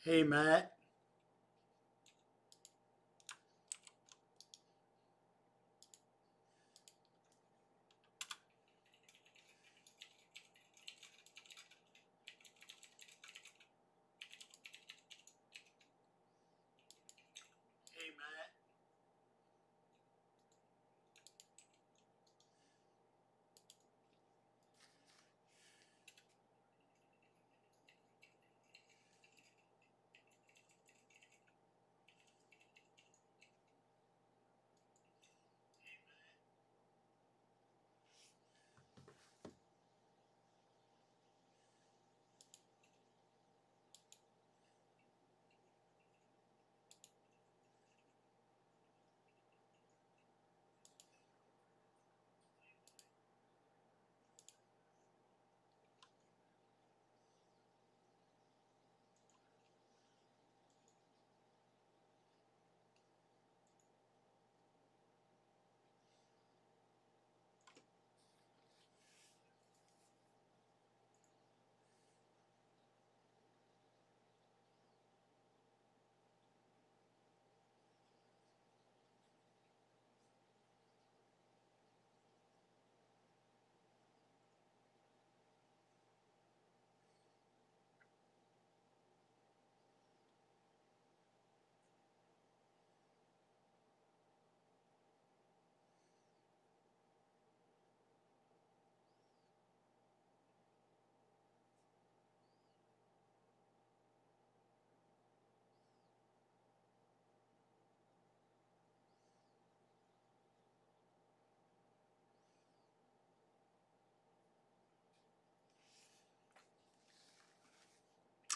Hey, Matt. Hey, Matt.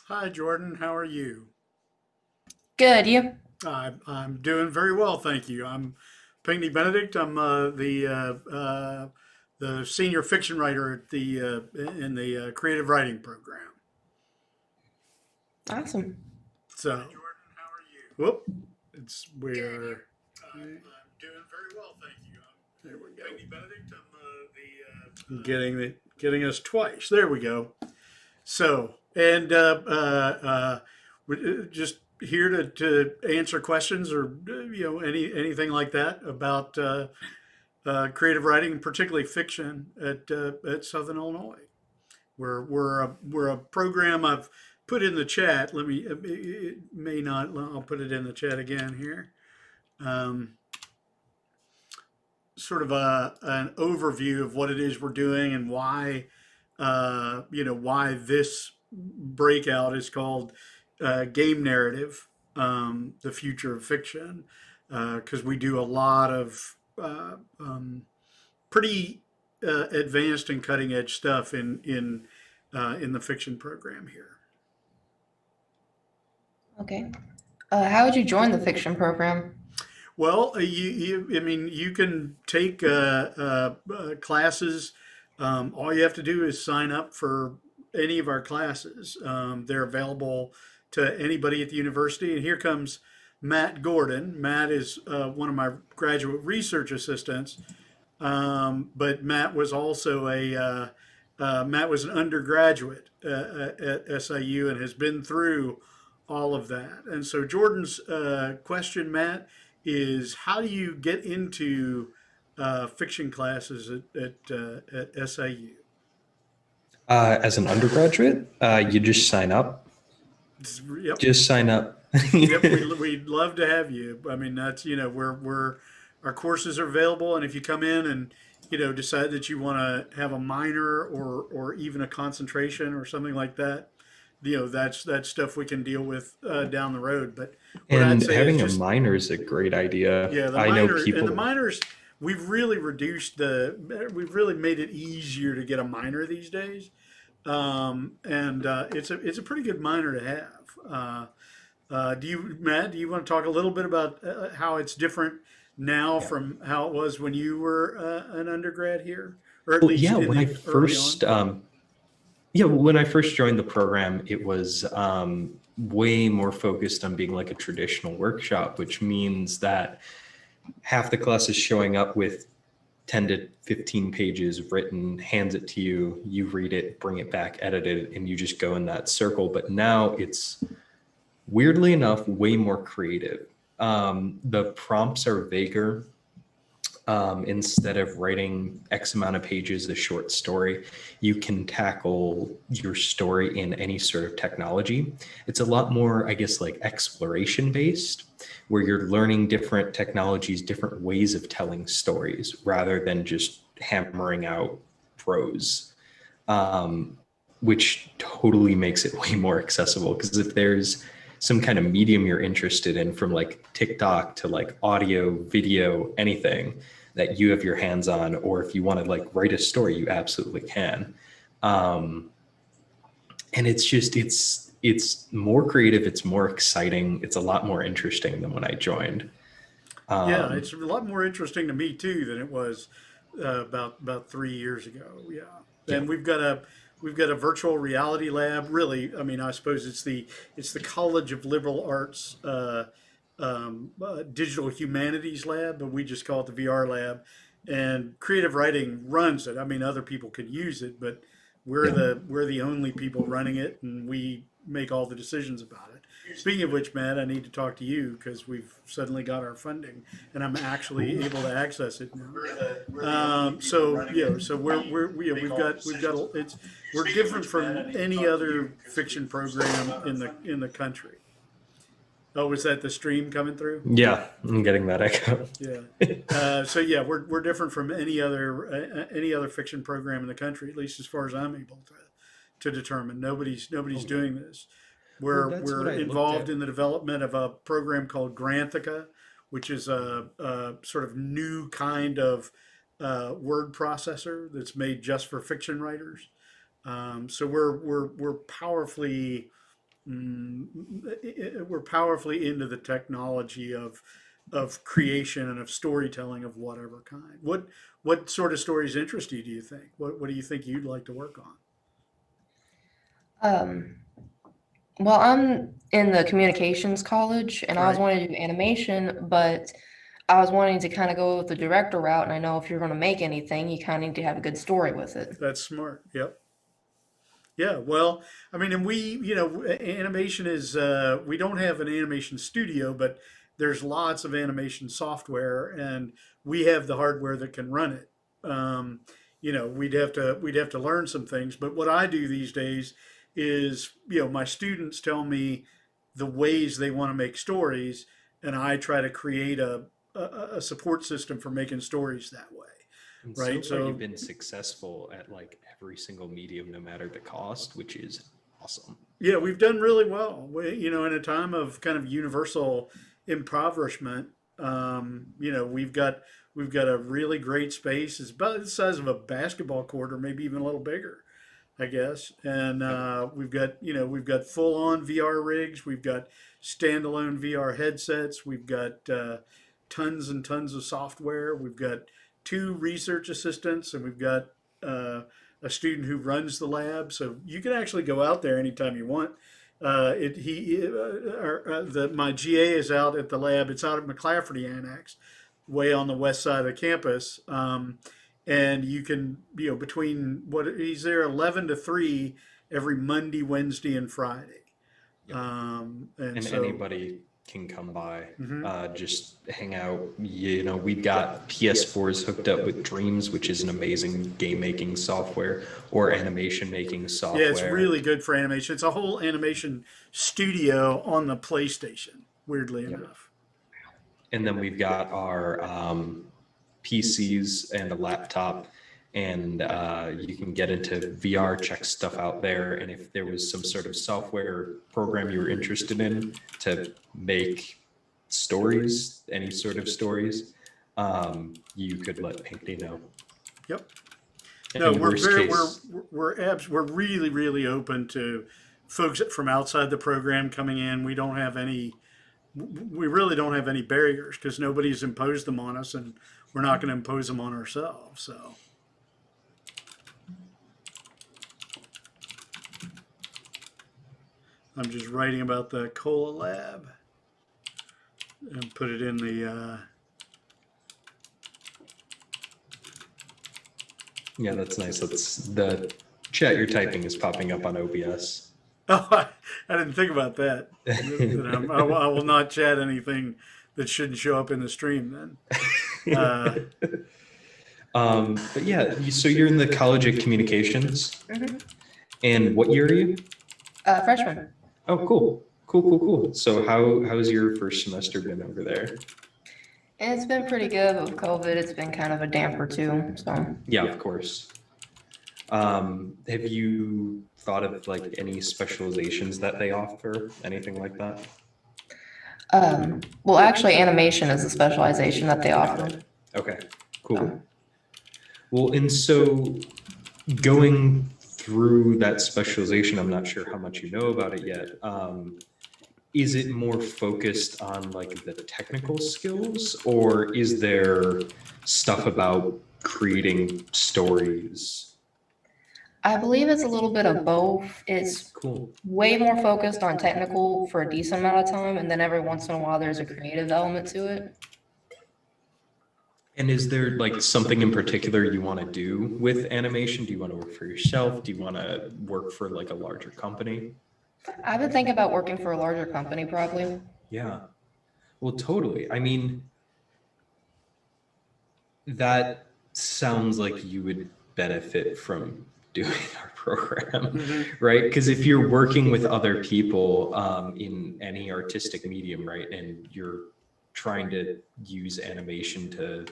Hi, Jordan. How are you? Good, you? I'm doing very well, thank you. I'm Pinckney Benedict. I'm the senior fiction writer at the in the creative writing program. Awesome. So, hi, Jordan. How are you? Whoop, it's we're. I'm doing very well, thank you. There we go. Pinckney Benedict. I'm getting us twice. There we go. So, and we're just here to answer questions or anything like that about creative writing, particularly fiction at Southern Illinois. We're a program I've put in the chat. Let me it may not. I'll put it in the chat again here. Um, Sort of an overview of what it is we're doing and why why this breakout is called game narrative, the future of fiction, because we do a lot of pretty advanced and cutting edge stuff in the fiction program here. Okay. How would you join the fiction program? Well, I mean, you can take classes. All you have to do is sign up for any of our classes. They're available to anybody at the university. And here comes Matt Gordon. Matt is one of my graduate research assistants, but Matt was also Matt was an undergraduate at SIU and has been through all of that. And so Jordan's question, Matt, is how do you get into fiction classes at SIU? As an undergraduate, you just sign up. Yep, Just sign up. yep. We'd love to have you. I mean, that's we're our courses are available, and if you come in and decide that you want to have a minor or even a concentration or something like that, that's stuff we can deal with down the road. But what I'd And say is having a just minor is a great idea. yeah, I know the people. minors. We've really made it easier to get a minor these days, and it's a pretty good minor to have. Do you, Matt? Do you want to talk a little bit about how it's different now Yeah. from how it was when you were an undergrad here, or at Well, least yeah. in the early on? When I first joined the program, it was way more focused on being like a traditional workshop, which means that half the class is showing up with 10 to 15 pages written, hands it to you, you read it, bring it back, edit it, and you just go in that circle. But now it's weirdly enough, way more creative. The prompts are vaguer. Instead of writing X amount of pages a short story, you can tackle your story in any sort of technology. It's a lot more, I guess, like exploration based, where you're learning different technologies, different ways of telling stories, rather than just hammering out prose, which totally makes it way more accessible. Because if there's some kind of medium you're interested in, from like TikTok to like audio, video, anything that you have your hands on, or if you want to like write a story, you absolutely can. And it's more creative, it's more exciting, it's a lot more interesting than when I joined. Yeah, Um, it's a lot more interesting to me too than it was about 3 years ago. Yeah, yeah, and we've got a virtual reality lab. Really, I mean, I suppose it's the College of Liberal Arts Digital Humanities Lab, but we just call it the VR lab. And creative writing runs it. I mean, other people could use it, but we're yeah. the only people running it, and we make all the decisions about it. Speaking of which, Matt, I need to talk to you because we've suddenly got our funding, and I'm actually able to access it now. So yeah, so we're different from any other fiction program in the country. Oh, was that the stream coming through? Yeah, I'm getting that echo. Yeah. So yeah, we're different from any other fiction program in the country, at least as far as I'm able to determine. Nobody's Oh, yeah. doing this. Well, We're that's what we're I looked involved at. in the development of a program called Grantica, which is a sort of new kind of word processor that's made just for fiction writers. So we're powerfully we're powerfully into the technology of creation and of storytelling of whatever kind. What sort of stories interest you? Do you think? What do you think you'd like to work on? Um, well, I'm in the communications college and I was Right. wanting to do animation, but I was wanting to kind of go with the director route. And I know if you're going to make anything, you kind of need to have a good story with it. That's smart. Yep. Yeah, well, I mean, and animation is, we don't have an animation studio, but there's lots of animation software, and we have the hardware that can run it. We'd have to learn some things, but what I do these days is, my students tell me the ways they want to make stories, and I try to create a support system for making stories that way, And so right? far, you've So been successful at like every single medium, no matter the cost, which is awesome. yeah, we've done really well. In a time of kind of universal impoverishment, we've got a really great space. It's about the size of a basketball court, or maybe even a little bigger, I guess. And Yep. we've got full on VR rigs. We've got standalone VR headsets. We've got tons and tons of software. We've got two research assistants, and we've got a student who runs the lab. So you can actually go out there anytime you want. My GA is out at the lab. It's out at McClafferty Annex, way on the west side of the campus. And you can, between what he's there 11 to 3 every Monday, Wednesday, and Friday. Yep. And And so, anybody can come by, mhm. just hang out. We've got PS4s hooked up with Dreams, which is an amazing game making software, or animation making Yeah, it's software. really good for animation. It's a whole animation studio on the PlayStation, weirdly Yep. enough. And then we've got our PCs and a laptop, and you can get into VR, check stuff out there. And if there was some sort of software program you were interested in to make stories, any sort of stories, you could let Pinckney know. Yep. No, And worst case, we're really really open to folks from outside the program coming in. We really don't have any barriers because nobody's imposed them on us, and we're not going to impose them on ourselves. So I'm just writing about the Cola Lab and put it in the. yeah, that's nice. That's the chat you're typing is popping up on OBS. Oh, I didn't think about that. I will not chat anything that shouldn't show up in the stream then. Uh, But yeah, so you're in the College of Communications, Hmm. and what year are you? Freshman. Oh, cool, cool, cool, cool. So how's your first semester been over there? And it's been pretty good, but with COVID, it's been kind of a damper too. So, Yeah, of course. Have you thought of like any specializations that they offer, anything like that? well, actually, animation is a specialization that they Got offer. it. Okay, cool. So, Well, and so going through that specialization, I'm not sure how much you know about it yet. Is it more focused on like the technical skills, or is there stuff about creating stories? I believe it's a little bit of both. It's Cool. way more focused on technical for a decent amount of time, and then every once in a while, there's a creative element to it. And is there like something in particular you want to do with animation? Do you want to work for yourself? Do you want to work for like a larger company? I've been thinking about working for a larger company, probably. Yeah. Well, totally. I mean, that sounds like you would benefit from doing our program, mhm. right? Because if you're working with other people in any artistic medium, right, and you're trying to use animation to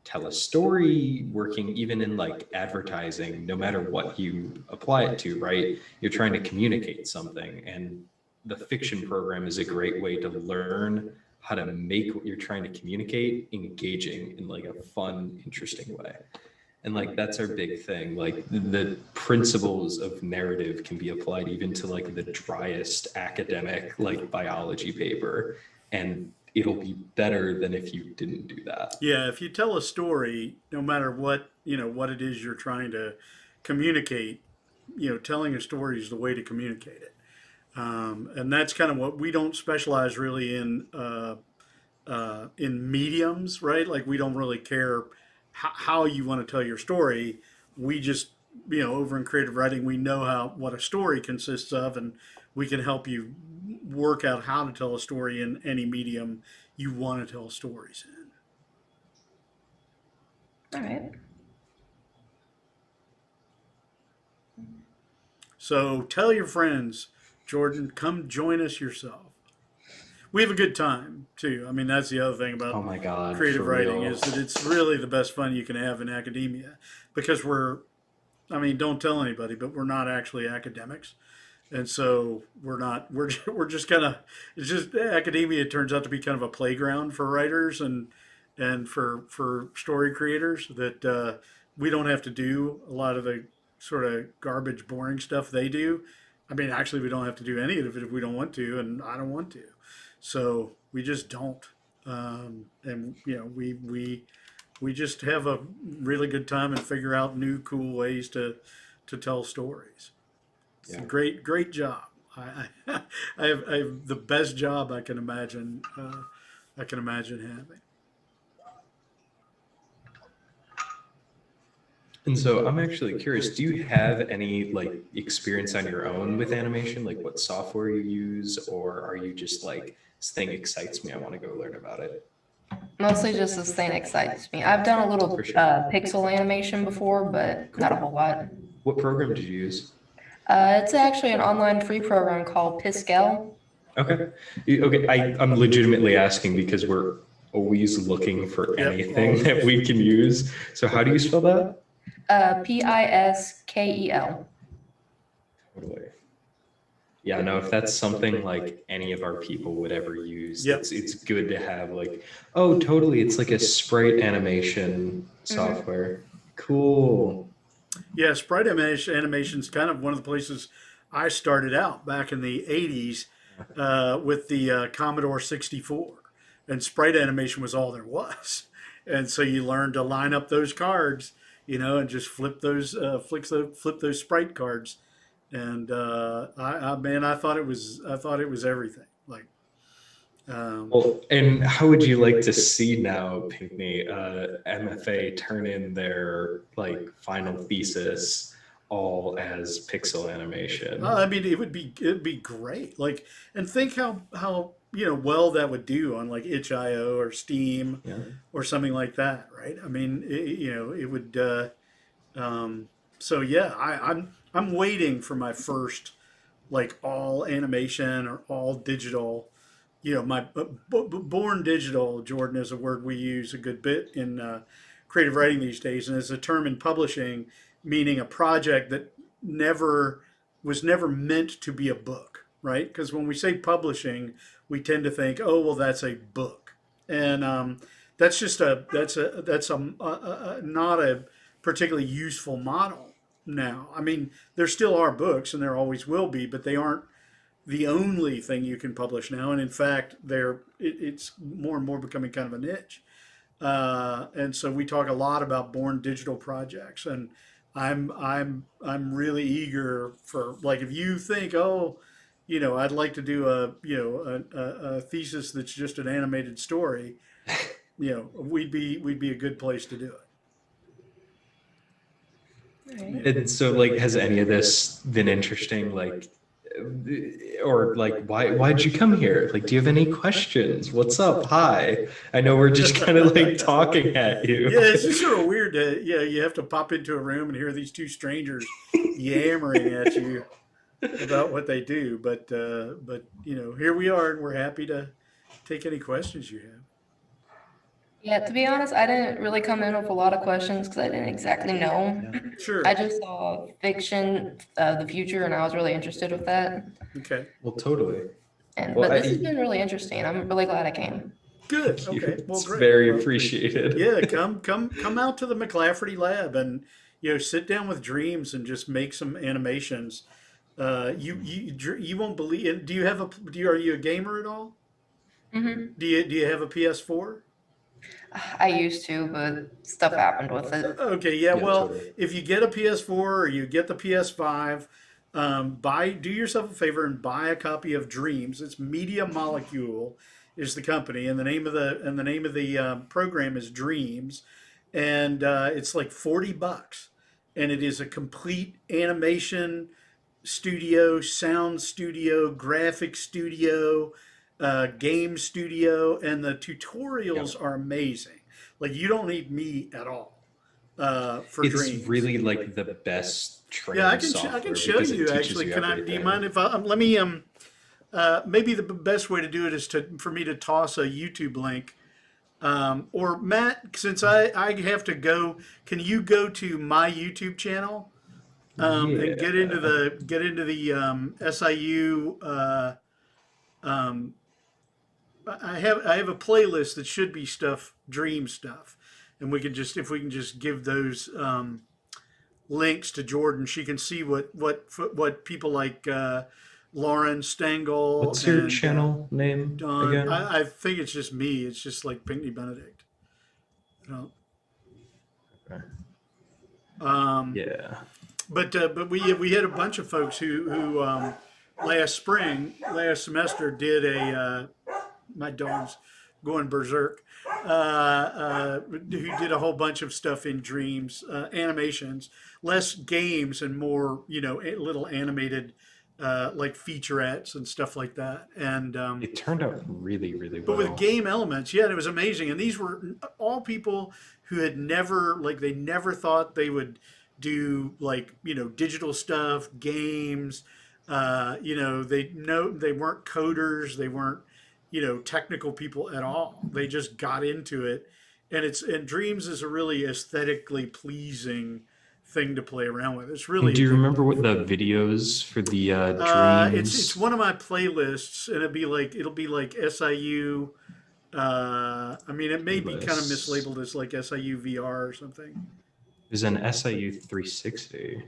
tell a story, working even in like advertising, no matter what you apply it to, right, you're trying to communicate something. And the fiction program is a great way to learn how to make what you're trying to communicate engaging in like a fun, interesting way. And like that's our big thing. Like the principles of narrative can be applied even to like the driest academic like biology paper, and it'll be better than if you didn't do that. Yeah, if you tell a story, no matter what, what it is you're trying to communicate, telling a story is the way to communicate it. And that's kind of what we don't specialize really in mediums, right? Like we don't really care how you want to tell your story. We just, over in creative writing, we know what a story consists of, and we can help you work out how to tell a story in any medium you want to tell stories in. All right. So tell your friends, Jordan, come join us yourself. We have a good time too. I mean, that's the other thing about Oh my God, for creative writing real. is that it's really the best fun you can have in academia because I mean, don't tell anybody, but we're not actually academics. And so we're just kind of, it's just academia turns out to be kind of a playground for writers and for story creators that we don't have to do a lot of the sort of garbage, boring stuff they do. I mean, actually, we don't have to do any of it if we don't want to, and I don't want to. So we just don't. And we just have a really good time and figure out new cool ways to tell stories. It's a Yeah. great job. I have the best job I can imagine. I can imagine having. And so I'm actually curious, do you have any like experience on your own with animation? Like what software you use, or are you just like, this thing excites me, I want to go learn about it? Mostly just this thing excites me. I've done a little For sure. pixel animation before, but not a whole lot. What program did you use? It's actually an online free program called Piskel. Okay. Okay. I'm legitimately asking because we're always looking for Yep. anything that we can use. So how do you spell that? Piskel. Totally. Yeah, no, if that's something like any of our people would ever use, Yep. it's good to have like, oh, totally. It's like a sprite animation software. Cool. Yeah, sprite animation is kind of one of the places I started out back in the 80s with the Commodore 64. And sprite animation was all there was. And so you learned to line up those cards, and just flip those sprite cards. And man, I thought it was everything. Like, um, Well, and how would you like to see now, Pinckney, MFA turn in their like final thesis all as pixel I animation. mean, it'd be great. Like, and think how well that would do on like itch.io or Steam Yeah. or something like that, right? I mean, it would. So yeah, I'm waiting for my first like all animation or all digital. My born digital, Jordan, is a word we use a good bit in creative writing these days, and it's a term in publishing meaning a project that never never meant to be a book, right? Because when we say publishing, we tend to think, oh, well, that's a book, and that's just not a particularly useful model now. I mean, there still are books, and there always will be, but they aren't the only thing you can publish now. And in fact, it's more and more becoming kind of a niche. And so we talk a lot about born digital projects, and I'm really eager for like if you think, oh, I'd like to do a thesis that's just an animated story, we'd be a good place to do it. All right. You know. And so, like, has any of this been interesting? Like, or like, why'd you come here? Like, do you have any questions? What's up? Hi. I know we're just kind of like talking at you. Yeah, it's just sort of weird to you have to pop into a room and hear these two strangers yammering at you about what they do. But here we are, and we're happy to take any questions you have. Yeah, to be honest, I didn't really come in with a lot of questions because I didn't exactly know. Yeah. I Sure. just saw fiction of the future and I was really interested with that. Okay. Well, totally. And Well, but this has been really interesting. I'm really glad I came. Good. thank you. Okay. Well, It's great. very Well, appreciated. yeah. Come out to the McLafferty lab and sit down with Dreams and just make some animations. You won't believe. Do you have a? Are you a gamer at all? Hmm. Do you have a PS4? I used to, but stuff happened with it. Okay, yeah. Yeah, Well, totally. if you get a PS4 or you get the PS5, do yourself a favor and buy a copy of Dreams. It's Media Molecule is the company, and the name of the program is Dreams, and it's like $40, and it is a complete animation studio, sound studio, graphic studio, game studio, and the tutorials Yep. are amazing. Like you don't need me at all for It's Dreams. really like the best Yeah, I training can software show because it you teaches actually. you Can I? Do you mind everything. if let me maybe the best way to do it is for me to toss a YouTube link. Or Matt, since I have to go, can you go to my YouTube channel and Yeah. get into the SIU? Um, I have a playlist that should be stuff dream stuff, and we can just if we can just give those links to Jordan, she can see what people like Lauren Stengel What's your and channel name Don. again? I think it's just me. It's just like Pinckney Benedict. You Um, Yeah. but we had a bunch of folks who last semester did a my dog's going berserk. Who did a whole bunch of stuff in Dreams, animations, less games and more little animated like featurettes and stuff like that. And It turned out really, really but with well. game elements, yeah, it was amazing. And these were all people who had never, like, they never thought they would do like digital stuff, games. They know they weren't coders, they weren't technical people at all. They just got into it, and Dreams is a really aesthetically pleasing thing to play around with. It's And really do a you good. remember what the videos for the It's dreams? one of my playlists, and it'll be like SIU. I mean, it may be kind of Playlists. mislabeled as like SIU VR or something. There's an SIU 360,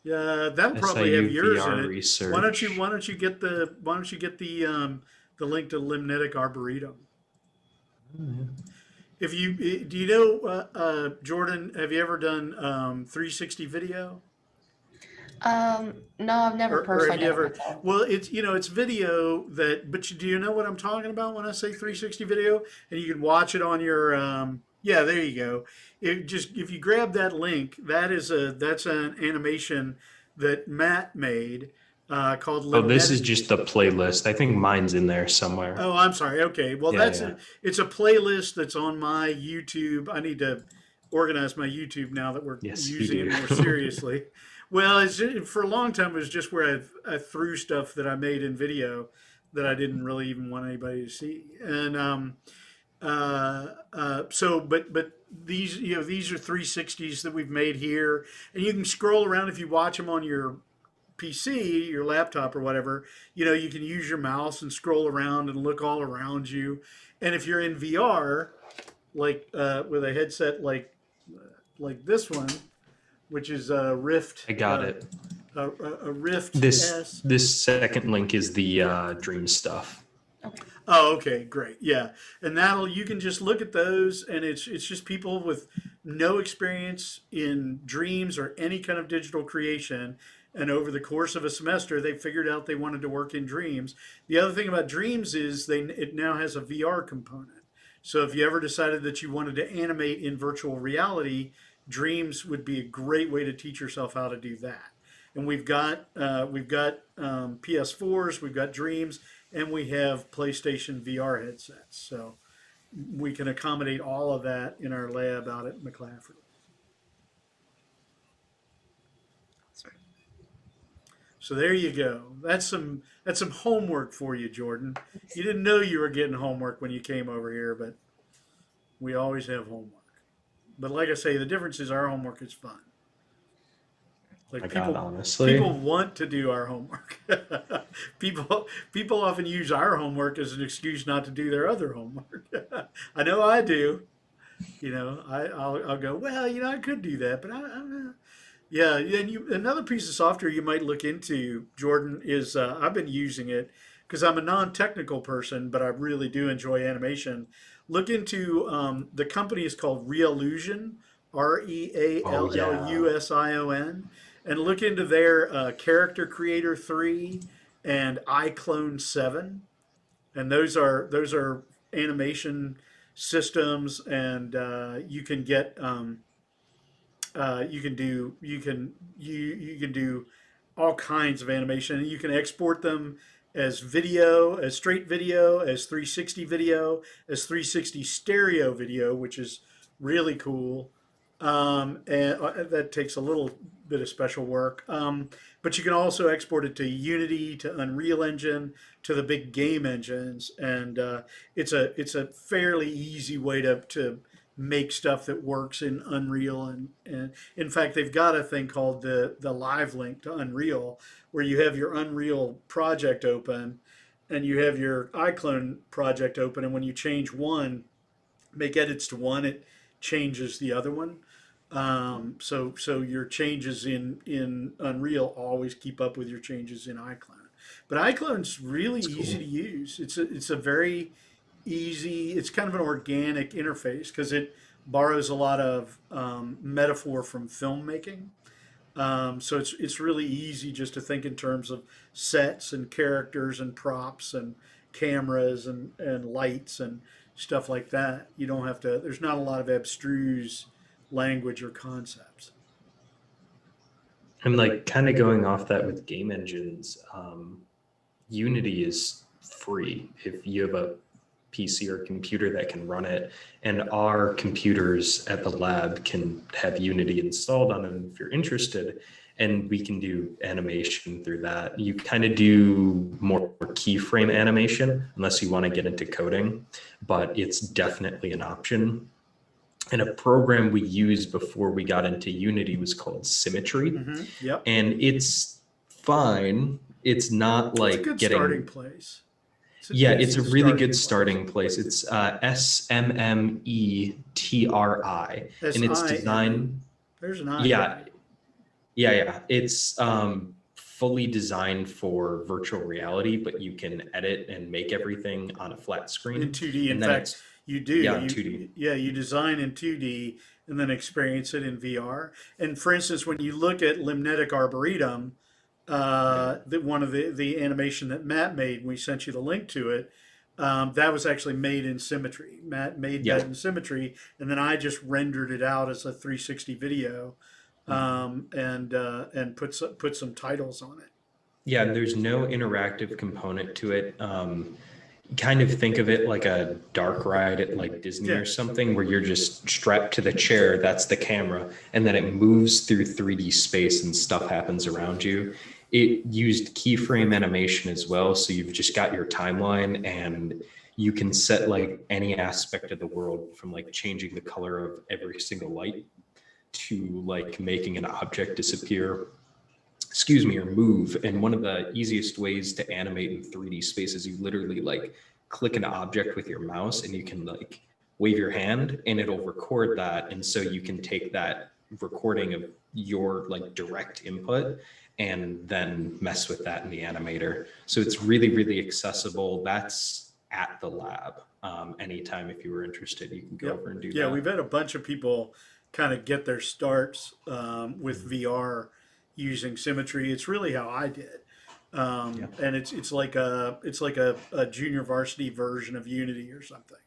Yeah, that'll probably have SIU yours in VR it. Why don't you research. Why don't you get the link to Limnetic Arboretum? Oh, yeah. If you do you know Jordan, have you ever done 360 video? No, I've never Or have personally you done it ever? myself. Well, it's video that. But do you know what I'm talking about when I say 360 video? And you can watch it on your Yeah, there you go. If you grab that link, that's an animation that Matt made called Oh, this is Limnetic. just the playlist. I think mine's in there somewhere. Oh, I'm sorry. Okay, well Yeah, that's yeah. it's a playlist that's on my YouTube. I need to organize my YouTube now that we're Yes, you using it do. more seriously. Well, for a long time it was just where I threw stuff that I made in video that I didn't really even want anybody to see, and but these these are 360s that we've made here, and you can scroll around if you watch them on your PC, your laptop or whatever. You can use your mouse and scroll around and look all around you. And if you're in VR, like with a headset like this one, which is a Rift, I got it. a Rift This S. this second link is the dream stuff. Okay. Oh, okay, great. Yeah. And that'll you can just look at those and it's just people with no experience in dreams or any kind of digital creation. And over the course of a semester, they figured out they wanted to work in dreams. The other thing about dreams is it now has a VR component. So if you ever decided that you wanted to animate in virtual reality, dreams would be a great way to teach yourself how to do that. And we've got PS4s, we've got Dreams, and we have PlayStation VR headsets. So we can accommodate all of that in our lab out at McClafferty. So there you go. That's some homework for you, Jordan. You didn't know you were getting homework when you came over here, but we always have homework. But like I say, the difference is our homework is fun. My Like God, people honestly. want to do our homework. People often use our homework as an excuse not to do their other homework. I know I do. I'll go, well, I could do that, but I don't know. Yeah, yeah, and another piece of software you might look into, Jordan, is I've been using it because I'm a non-technical person, but I really do enjoy animation. Look into the company is called Reallusion, Oh yeah. Realllusion, and look into their Character Creator 3 and iClone 7, and those are animation systems, and you can do all kinds of animation, and you can export them as video, as straight video, as 360 video, as 360 stereo video, which is really cool. And that takes a little bit of special work. But you can also export it to Unity, to Unreal Engine, to the big game engines, and it's a fairly easy way to make stuff that works in Unreal, and in fact they've got a thing called the live link to Unreal where you have your Unreal project open and you have your iClone project open, and when you change one, make edits to one, it changes the other one. So your changes in Unreal always keep up with your changes in iClone. But iClone's really It's easy cool. to use. It's a very easy. It's kind of an organic interface because it borrows a lot of metaphor from filmmaking. So it's really easy just to think in terms of sets and characters and props and cameras and lights and stuff like that. You don't have to. There's not a lot of abstruse language or concepts. And like kind of going off that with game engines, Unity is free if you have a PC or computer that can run it. And our computers at the lab can have Unity installed on them if you're interested. And we can do animation through that. You kind of do more keyframe animation unless you want to get into coding, but it's definitely an option. And a program we used before we got into Unity was called Symmetry. Yep, And it's fine. It's not it's a like good starting getting, place. It's a yeah, it's a decent really starting good place. starting place. It's SMMETRI, and it's SIMM. designed, There's an I in yeah, there. yeah. It's fully designed for virtual reality, but you can edit and make everything on a flat In screen. 2D. In And then fact, it's, you do. yeah, in 2D. You design in 2D and then experience it in VR. And for instance, when you look at Limnetic Arboretum, Yeah. one of the animation that Matt made, we sent you the link to it. That was actually made in Symmetry. Matt made that Yeah. in Symmetry, and then I just rendered it out as a 360 video, and put some titles on it. Yeah, and there's no interactive component to it. Kind of think of it like a dark ride at like Disney Yeah. or something, where you're just strapped to the chair, that's the camera, and then it moves through 3D space and stuff happens around you. It used keyframe animation as well, so you've just got your timeline and you can set like any aspect of the world, from like changing the color of every single light to like making an object disappear, excuse me, or move. And one of the easiest ways to animate in 3D space is you literally like click an object with your mouse and you can like wave your hand and it'll record that. And so you can take that recording of your like direct input and then mess with that in the animator. So it's really, really accessible. That's at the lab. Anytime if you were interested, you can go Yep. over and do Yeah, that. we've had a bunch of people kind of get their starts with VR using Symmetry. It's really how I did. Yeah. And it's like a junior varsity version of Unity or something.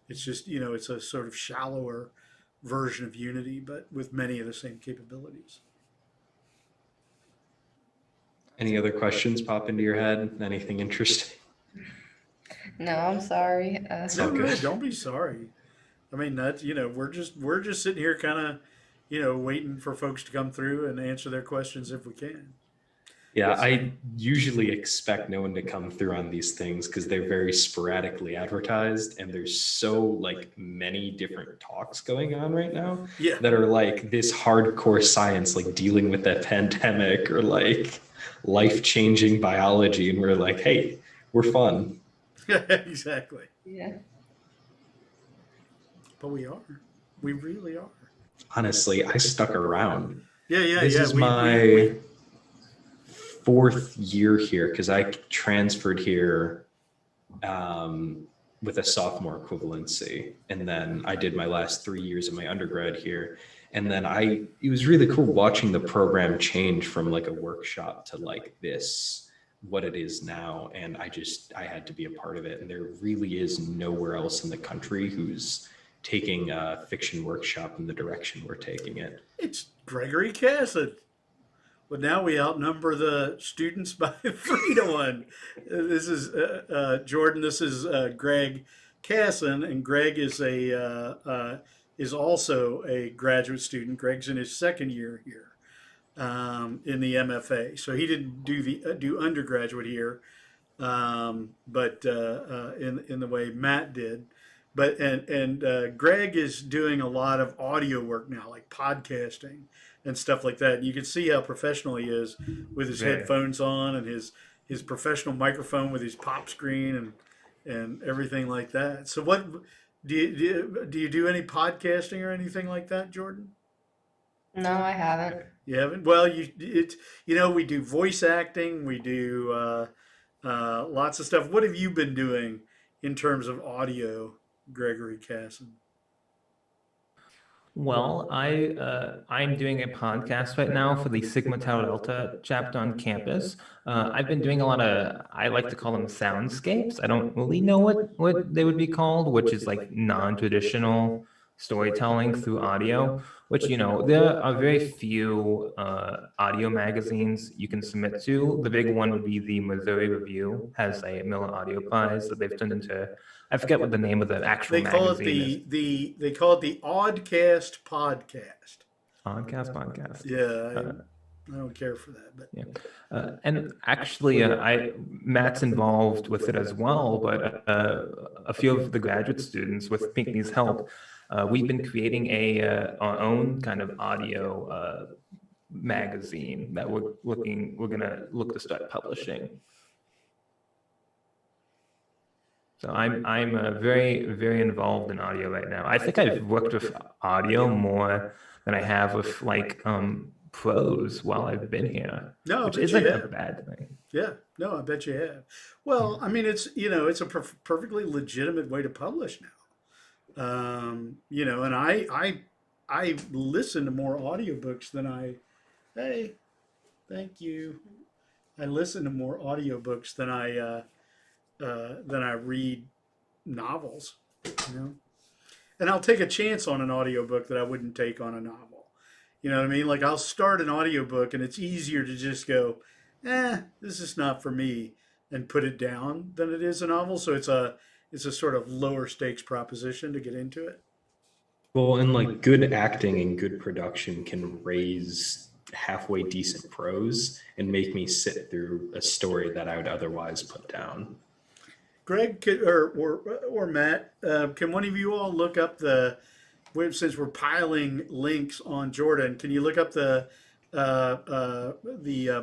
It's just, it's a sort of shallower version of Unity, but with many of the same capabilities. Any other questions pop into your head? Anything interesting? No, I'm sorry. It's No, all no, good. don't be sorry. I mean, that's, we're just sitting here kind of, waiting for folks to come through and answer their questions if we can. Yeah, Yes. I usually expect no one to come through on these things because they're very sporadically advertised, and there's so like many different talks going on right now Yeah. that are like this hardcore science, like dealing with that pandemic or like life-changing biology, and we're like, hey, we're fun. Exactly. Yeah. But we are. We really are. Honestly, I stuck around. Yeah, yeah, This yeah. is We my fourth year here because I transferred here with a sophomore equivalency, and then I did my last 3 years of my undergrad here. And then it was really cool watching the program change from like a workshop to like this, what it is now. And I had to be a part of it. And there really is nowhere else in the country who's taking a fiction workshop in the direction we're taking it. It's Gregory Cassid. But now we outnumber the students by 3 to 1. This is Jordan. This is Greg Casson, and Greg is also a graduate student. Greg's in his second year here in the MFA, so he didn't do undergraduate here, but in the way Matt did. But and Greg is doing a lot of audio work now, like podcasting and stuff like that. And you can see how professional he is with his Very. headphones on and his professional microphone with his pop screen and everything like that. So what do you do any podcasting or anything like that, Jordan? No, I haven't. You haven't? Well, we do voice acting, we do lots of stuff. What have you been doing in terms of audio, Gregory Casson? Well, I'm doing a podcast right now for the Sigma Tau Delta chapter on campus. I've been doing a lot of, I like to call them soundscapes. I don't really know what they would be called, which is like non-traditional storytelling through audio. Which, there are very few audio magazines you can submit to. The big one would be the Missouri Review, has a Miller Audio Prize that they've turned into. I forget what the name of the actual They call it magazine is. they call it the Oddcast podcast. Podcast. Yeah, I don't care for that, but Yeah. And actually, Matt's involved with it as well, but a few of the graduate students, with Pinckney's help, we've been creating our own kind of audio magazine that we're gonna look to start publishing. So I'm very, very involved in audio right now. I think I've worked with audio more than I have with like prose while I've been here, no, I which bet isn't you a have. bad thing. Yeah, no, I bet you have. Well, I mean, it's a perfectly legitimate way to publish now. And I listen to more audiobooks than I. Hey, thank you. I listen to more audiobooks than I read novels, you know. And I'll take a chance on an audiobook that I wouldn't take on a novel. You know what I mean? Like I'll start an audiobook and it's easier to just go, this is not for me and put it down than it is a novel. So it's a sort of lower stakes proposition to get into it. Well, and like good acting and good production can raise halfway decent prose and make me sit through a story that I would otherwise put down. Greg or Matt, can one of you all look up since we're piling links on Jordan, can you look up the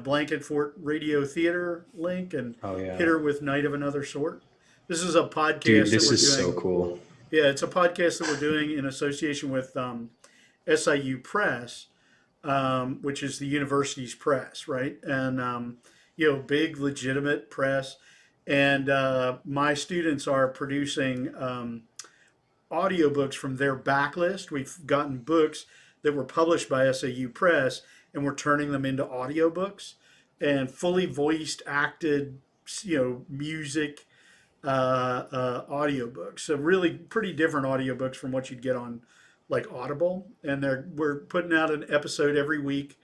Blanket Fort Radio Theater link and Oh hit yeah. her with Night of Another Sort? This is a Dude, podcast that this we're is so doing. cool. Yeah, it's a podcast that we're doing in association with SIU Press, which is the university's press, right? And big legitimate press. And my students are producing audiobooks from their backlist. We've gotten books that were published by SAU Press, and we're turning them into audiobooks and fully voiced, acted, music audiobooks. So really pretty different audiobooks from what you'd get on like Audible. And we're putting out an episode every week.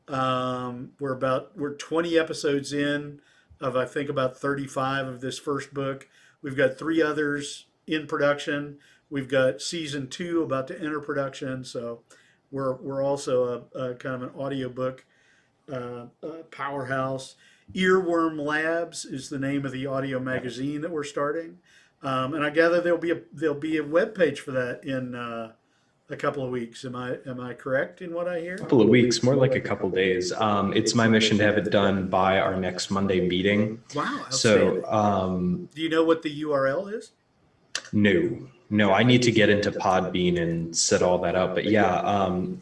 We're 20 episodes in of I think about 35 of this first book. We've got 3 others in production. We've got season 2 about to enter production. So we're also a kind of an audiobook powerhouse. Earworm Labs is the name of the audio magazine that we're starting, and I gather there'll be a web page for that in a couple of weeks. Am I correct in what I hear? Couple of weeks, more like a couple days. It's my mission to have it done by our next Monday meeting. Wow, So, outstanding. Do you know what the URL is? no, I need to get into Podbean and set all that up. But yeah,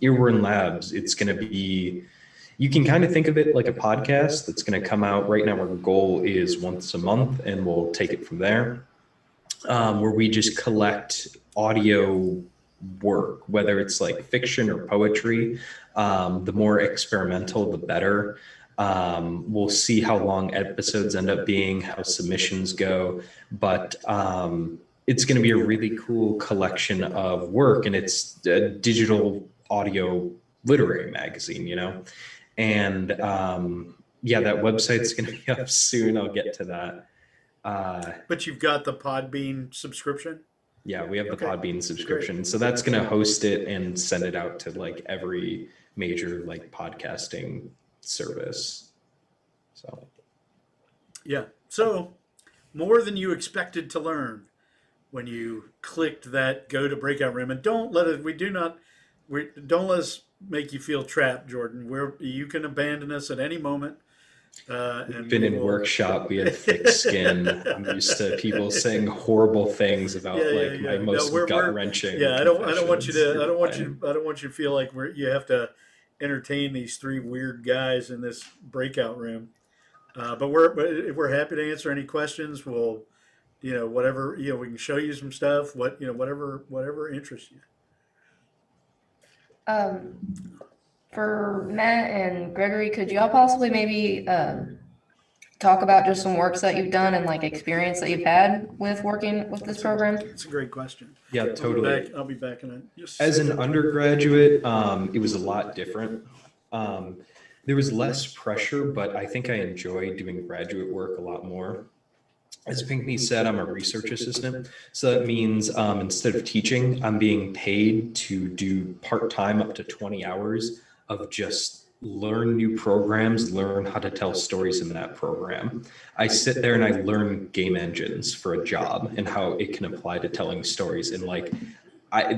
Earworm Labs, it's going to be, you can kind of think of it like a podcast that's going to come out right now. Our goal is once a month, and we'll take it from there, where we just collect audio work, whether it's like fiction or poetry. The more experimental, the better. We'll see how long episodes end up being, how submissions go, but it's going to be a really cool collection of work, and it's a digital audio literary magazine, and that website's going to be up soon. I'll get to that. But you've got the Podbean subscription? Yeah, we have the Okay. Podbean subscription. So that's going to host it and send it out to like every major like podcasting service. So Yeah. So more than you expected to learn when you clicked that go to breakout room. And don't let us make you feel trapped, Jordan. You can abandon us at any moment. we've been in workshop. We had thick skin. I'm used to people saying horrible things about my most gut wrenching. Yeah, I don't want you to. confessions. I don't want you to feel like you have to entertain these 3 weird guys in this breakout room. But we're happy to answer any questions. We'll, whatever, we can show you some stuff. Whatever interests you. For Matt and Gregory, could y'all possibly maybe talk about just some works that you've done and like experience that you've had with working with this program? It's a great question. Yeah, totally. I'll be back in a just As an undergraduate, it was a lot different. There was less pressure, but I think I enjoyed doing graduate work a lot more. As Pinckney said, I'm a research assistant. So that means instead of teaching, I'm being paid to do part-time up to 20 hours of just learn new programs, learn how to tell stories in that program. I sit there and I learn game engines for a job and how it can apply to telling stories. And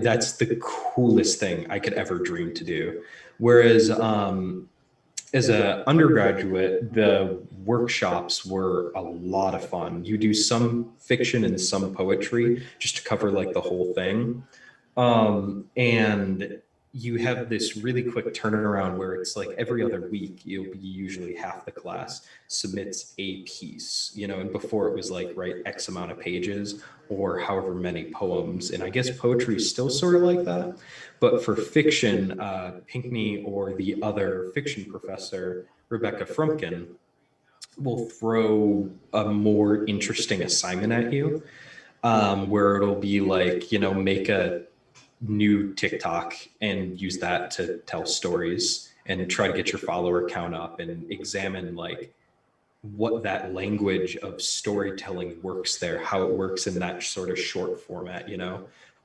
that's the coolest thing I could ever dream to do. Whereas as an undergraduate, the workshops were a lot of fun. You do some fiction and some poetry just to cover like the whole thing. And you have this really quick turnaround where it's like every other week, usually half the class submits a piece, and before it was like write X amount of pages or however many poems. And I guess poetry is still sort of like that. But for fiction, Pinckney or the other fiction professor, Rebecca Frumpkin, will throw a more interesting assignment at you. where it'll be like, make a new TikTok and use that to tell stories and try to get your follower count up and examine like what that language of storytelling works there, how it works in that sort of short format,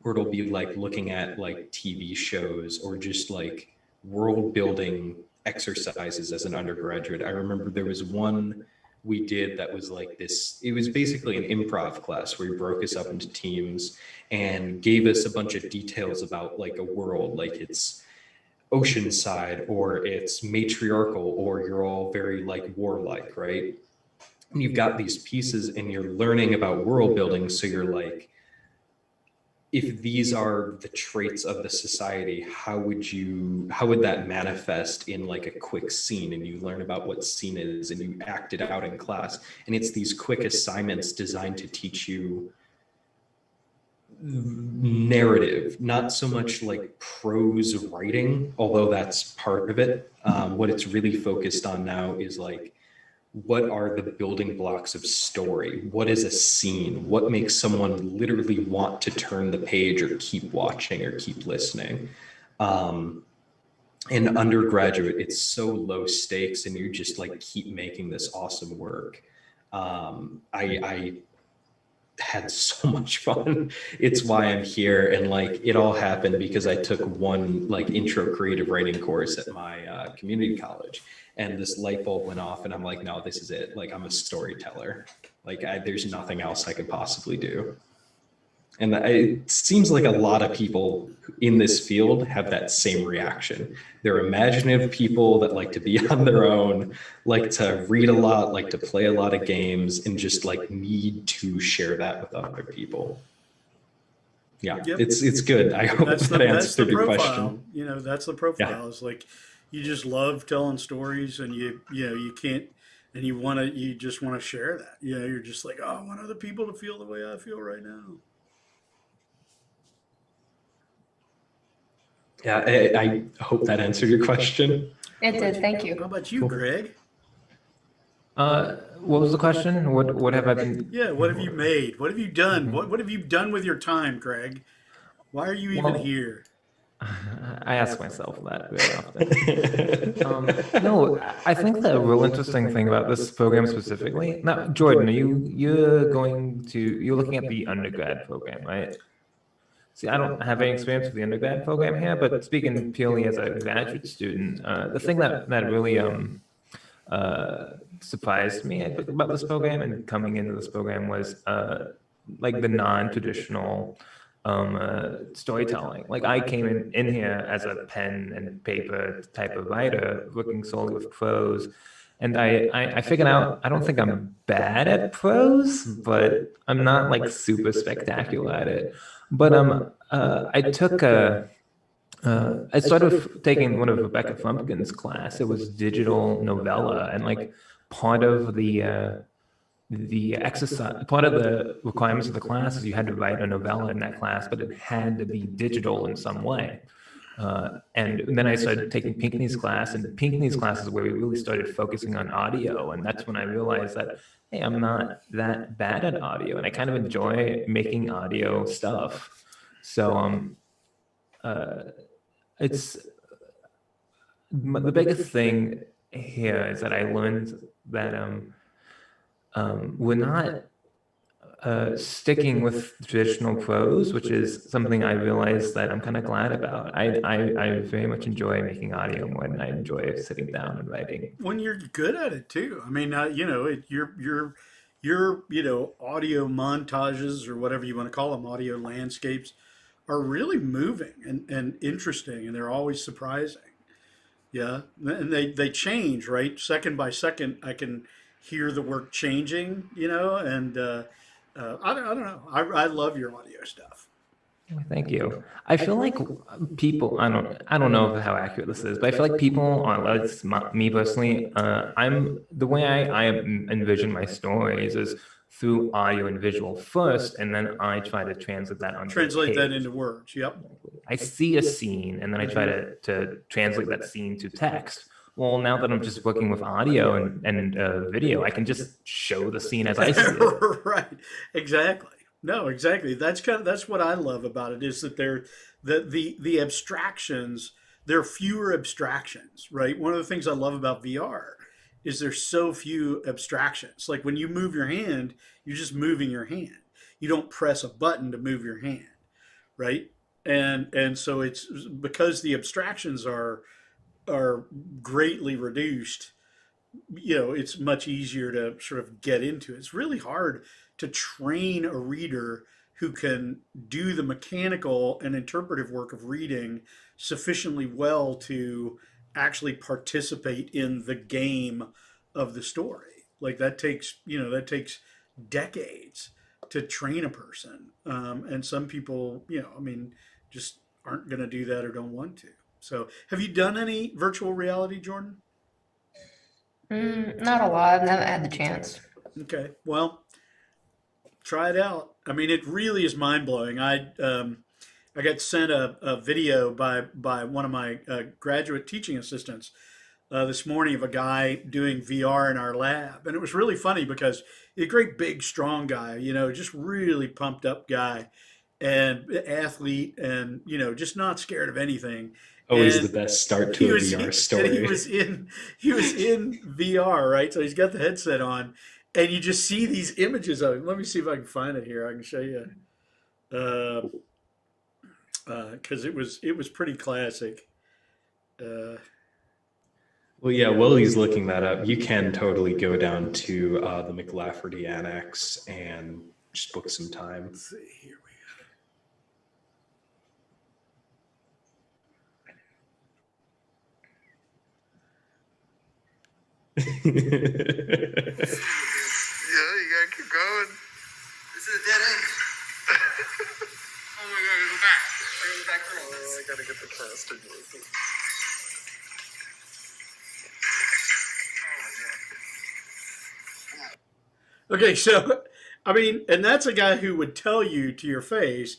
or it'll be like looking at like TV shows or just like world building exercises as an undergraduate. I remember there was one we did that was like this, it was basically an improv class where he broke us up into teams and gave us a bunch of details about like a world, like it's oceanside or it's matriarchal or you're all very like warlike, right? And you've got these pieces and you're learning about world building. So you're like, if these are the traits of the society, how would that manifest in like a quick scene? And you learn about what scene is and you act it out in class. And it's these quick assignments designed to teach you narrative, not so much like prose writing, although that's part of it. What it's really focused on now is like, what are the building blocks of story? What is a scene? What makes someone literally want to turn the page or keep watching or keep listening? In undergraduate, it's so low stakes and you just like keep making this awesome work. I had so much fun. It's why I'm here. And like, it all happened because I took one like intro creative writing course at my community college. And this light bulb went off and I'm like, no, this is it. Like, I'm a storyteller. Like there's nothing else I could possibly do. And it seems like a lot of people in this field have that same reaction. They're imaginative people that like to be on their own, like to read a lot, like to play a lot of games, and just like need to share that with other people. Yeah, yep. It's good. I hope that answered your question. That's the profile. Yeah. It's like you just love telling stories, and you can't, and you just want to share that. You're just like, oh, I want other people to feel the way I feel right now. Yeah, I hope that answered your question. It did. Thank you. How about you, Greg? What was the question? What have I been? Yeah, what have you made? What have you done? Mm-hmm. What have you done with your time, Greg? Why are you even here? I ask myself that very often. No, I think the real interesting thing about this program specifically. Now, Jordan, you're looking at the undergrad program, right? See, I don't have any experience with the undergrad program here, but speaking purely as a graduate student, the thing that really surprised me about this program and coming into this program was like the non-traditional storytelling. Like I came in here as a pen and paper type of writer, working solely with prose. And I figured out, I don't think I'm bad at prose, but I'm not like super spectacular at it. But I started taking one of Rebecca Frumpkin's class. It was digital novella, and like part of the exercise, part of the requirements of the class is you had to write a novella in that class, but it had to be digital in some way. And then I started taking Pinckney's class, and Pinckney's class is where we really started focusing on audio. And that's when I realized that, hey, I'm not that bad at audio, and I kind of enjoy making audio stuff. So it's the biggest thing here is that I learned that we're not sticking with traditional prose, which is something I realized that I'm kind of glad about. I very much enjoy making audio more than I enjoy sitting down and writing. When you're good at it too. I mean, your audio montages or whatever you want to call them, audio landscapes, are really moving and interesting, and they're always surprising. Yeah, and they change, right? Second by second, I can hear the work changing, and I don't know. I love your audio stuff. Thank you. I feel like people, I don't know how accurate this is, but I feel like people, me personally, the way I envision my stories is through audio and visual first, and then I try to translate that into words. Yep. I see a scene, and then I try to translate that scene to text. Well, now that I'm just working with audio and video, I can just show the scene as I see it. Right. Exactly. No, exactly. That's what I love about it is that the abstractions, there are fewer abstractions, right? One of the things I love about VR is there's so few abstractions. Like when you move your hand, you're just moving your hand. You don't press a button to move your hand, right? And so it's because the abstractions are greatly reduced, it's much easier to sort of get into it. It's really hard to train a reader who can do the mechanical and interpretive work of reading sufficiently well to actually participate in the game of the story. Like that takes decades to train a person, and some people, I mean, just aren't going to do that or don't want to. So, have you done any virtual reality, Jordan? Not a lot. I haven't had the chance. Okay, well, try it out. I mean, it really is mind blowing. I got sent a video by one of my graduate teaching assistants this morning of a guy doing VR in our lab, and it was really funny because he's a great big strong guy, just really pumped up guy and athlete, and just not scared of anything. Always the And best start he to a was VR and he story. was in he was in VR, right? So he's got the headset on, and you just see these images of him. Let me see if I can find it here. I can show you because it was pretty classic. Uh, Well, yeah, while he's looking that up, you can totally go down to the McLafferty Annex and just book some time. let's see here Yeah, you gotta keep going. This is a dead end. Oh my god, go back. Bring it back through. Oh, I gotta get the casting working. Okay, so I mean, and that's a guy who would tell you to your face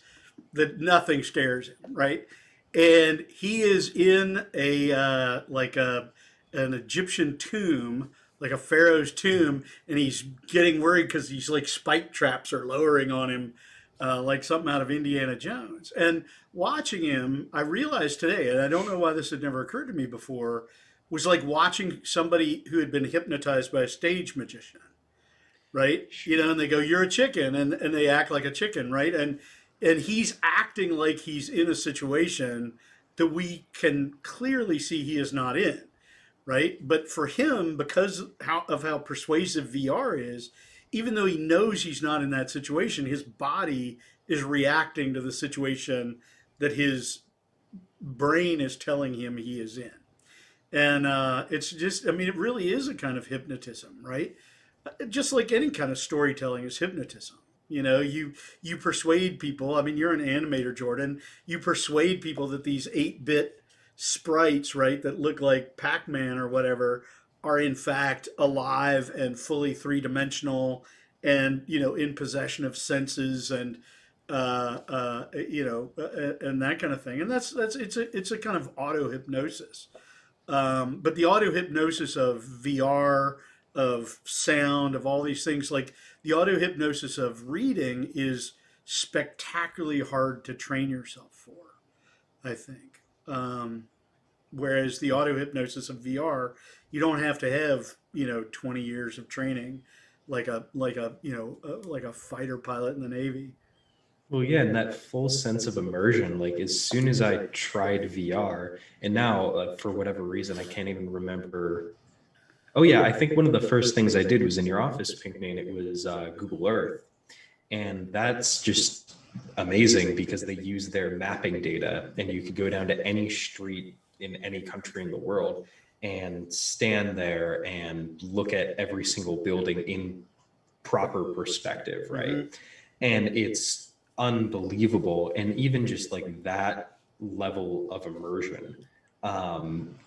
that nothing scares him, right? And he is in a like an Egyptian tomb, like a pharaoh's tomb, and he's getting worried because these like spike traps are lowering on him, like something out of Indiana Jones. And watching him, I realized today, and I don't know why this had never occurred to me before, was like watching somebody who had been hypnotized by a stage magician, right? And they go, "You're a chicken," and they act like a chicken, right? And he's acting like he's in a situation that we can clearly see he is not in, right? But for him, because how persuasive VR is, even though he knows he's not in that situation, his body is reacting to the situation that his brain is telling him he is in. And it's just, I mean, it really is a kind of hypnotism, right? Just like any kind of storytelling is hypnotism. You persuade people. I mean, you're an animator, Jordan. You persuade people that these 8-bit sprites, right, that look like Pac-Man or whatever, are in fact alive and fully three-dimensional, and in possession of senses, and and that kind of thing. And it's a kind of auto hypnosis. But the auto hypnosis of VR, of sound, of all these things, like the auto hypnosis of reading, is spectacularly hard to train yourself for, I think. Whereas the auto hypnosis of VR, you don't have to have 20 years of training, like a fighter pilot in the Navy. Well, yeah, and that full sense of immersion, like as soon as I tried VR, and now for whatever reason, I can't even remember. Oh, yeah, I think one of the first things I did was in your office, Pinckney, and it was Google Earth. And that's just amazing because they use their mapping data, and you could go down to any street in any country in the world and stand there and look at every single building in proper perspective, right? Mm-hmm. And it's unbelievable. And even just like that level of immersion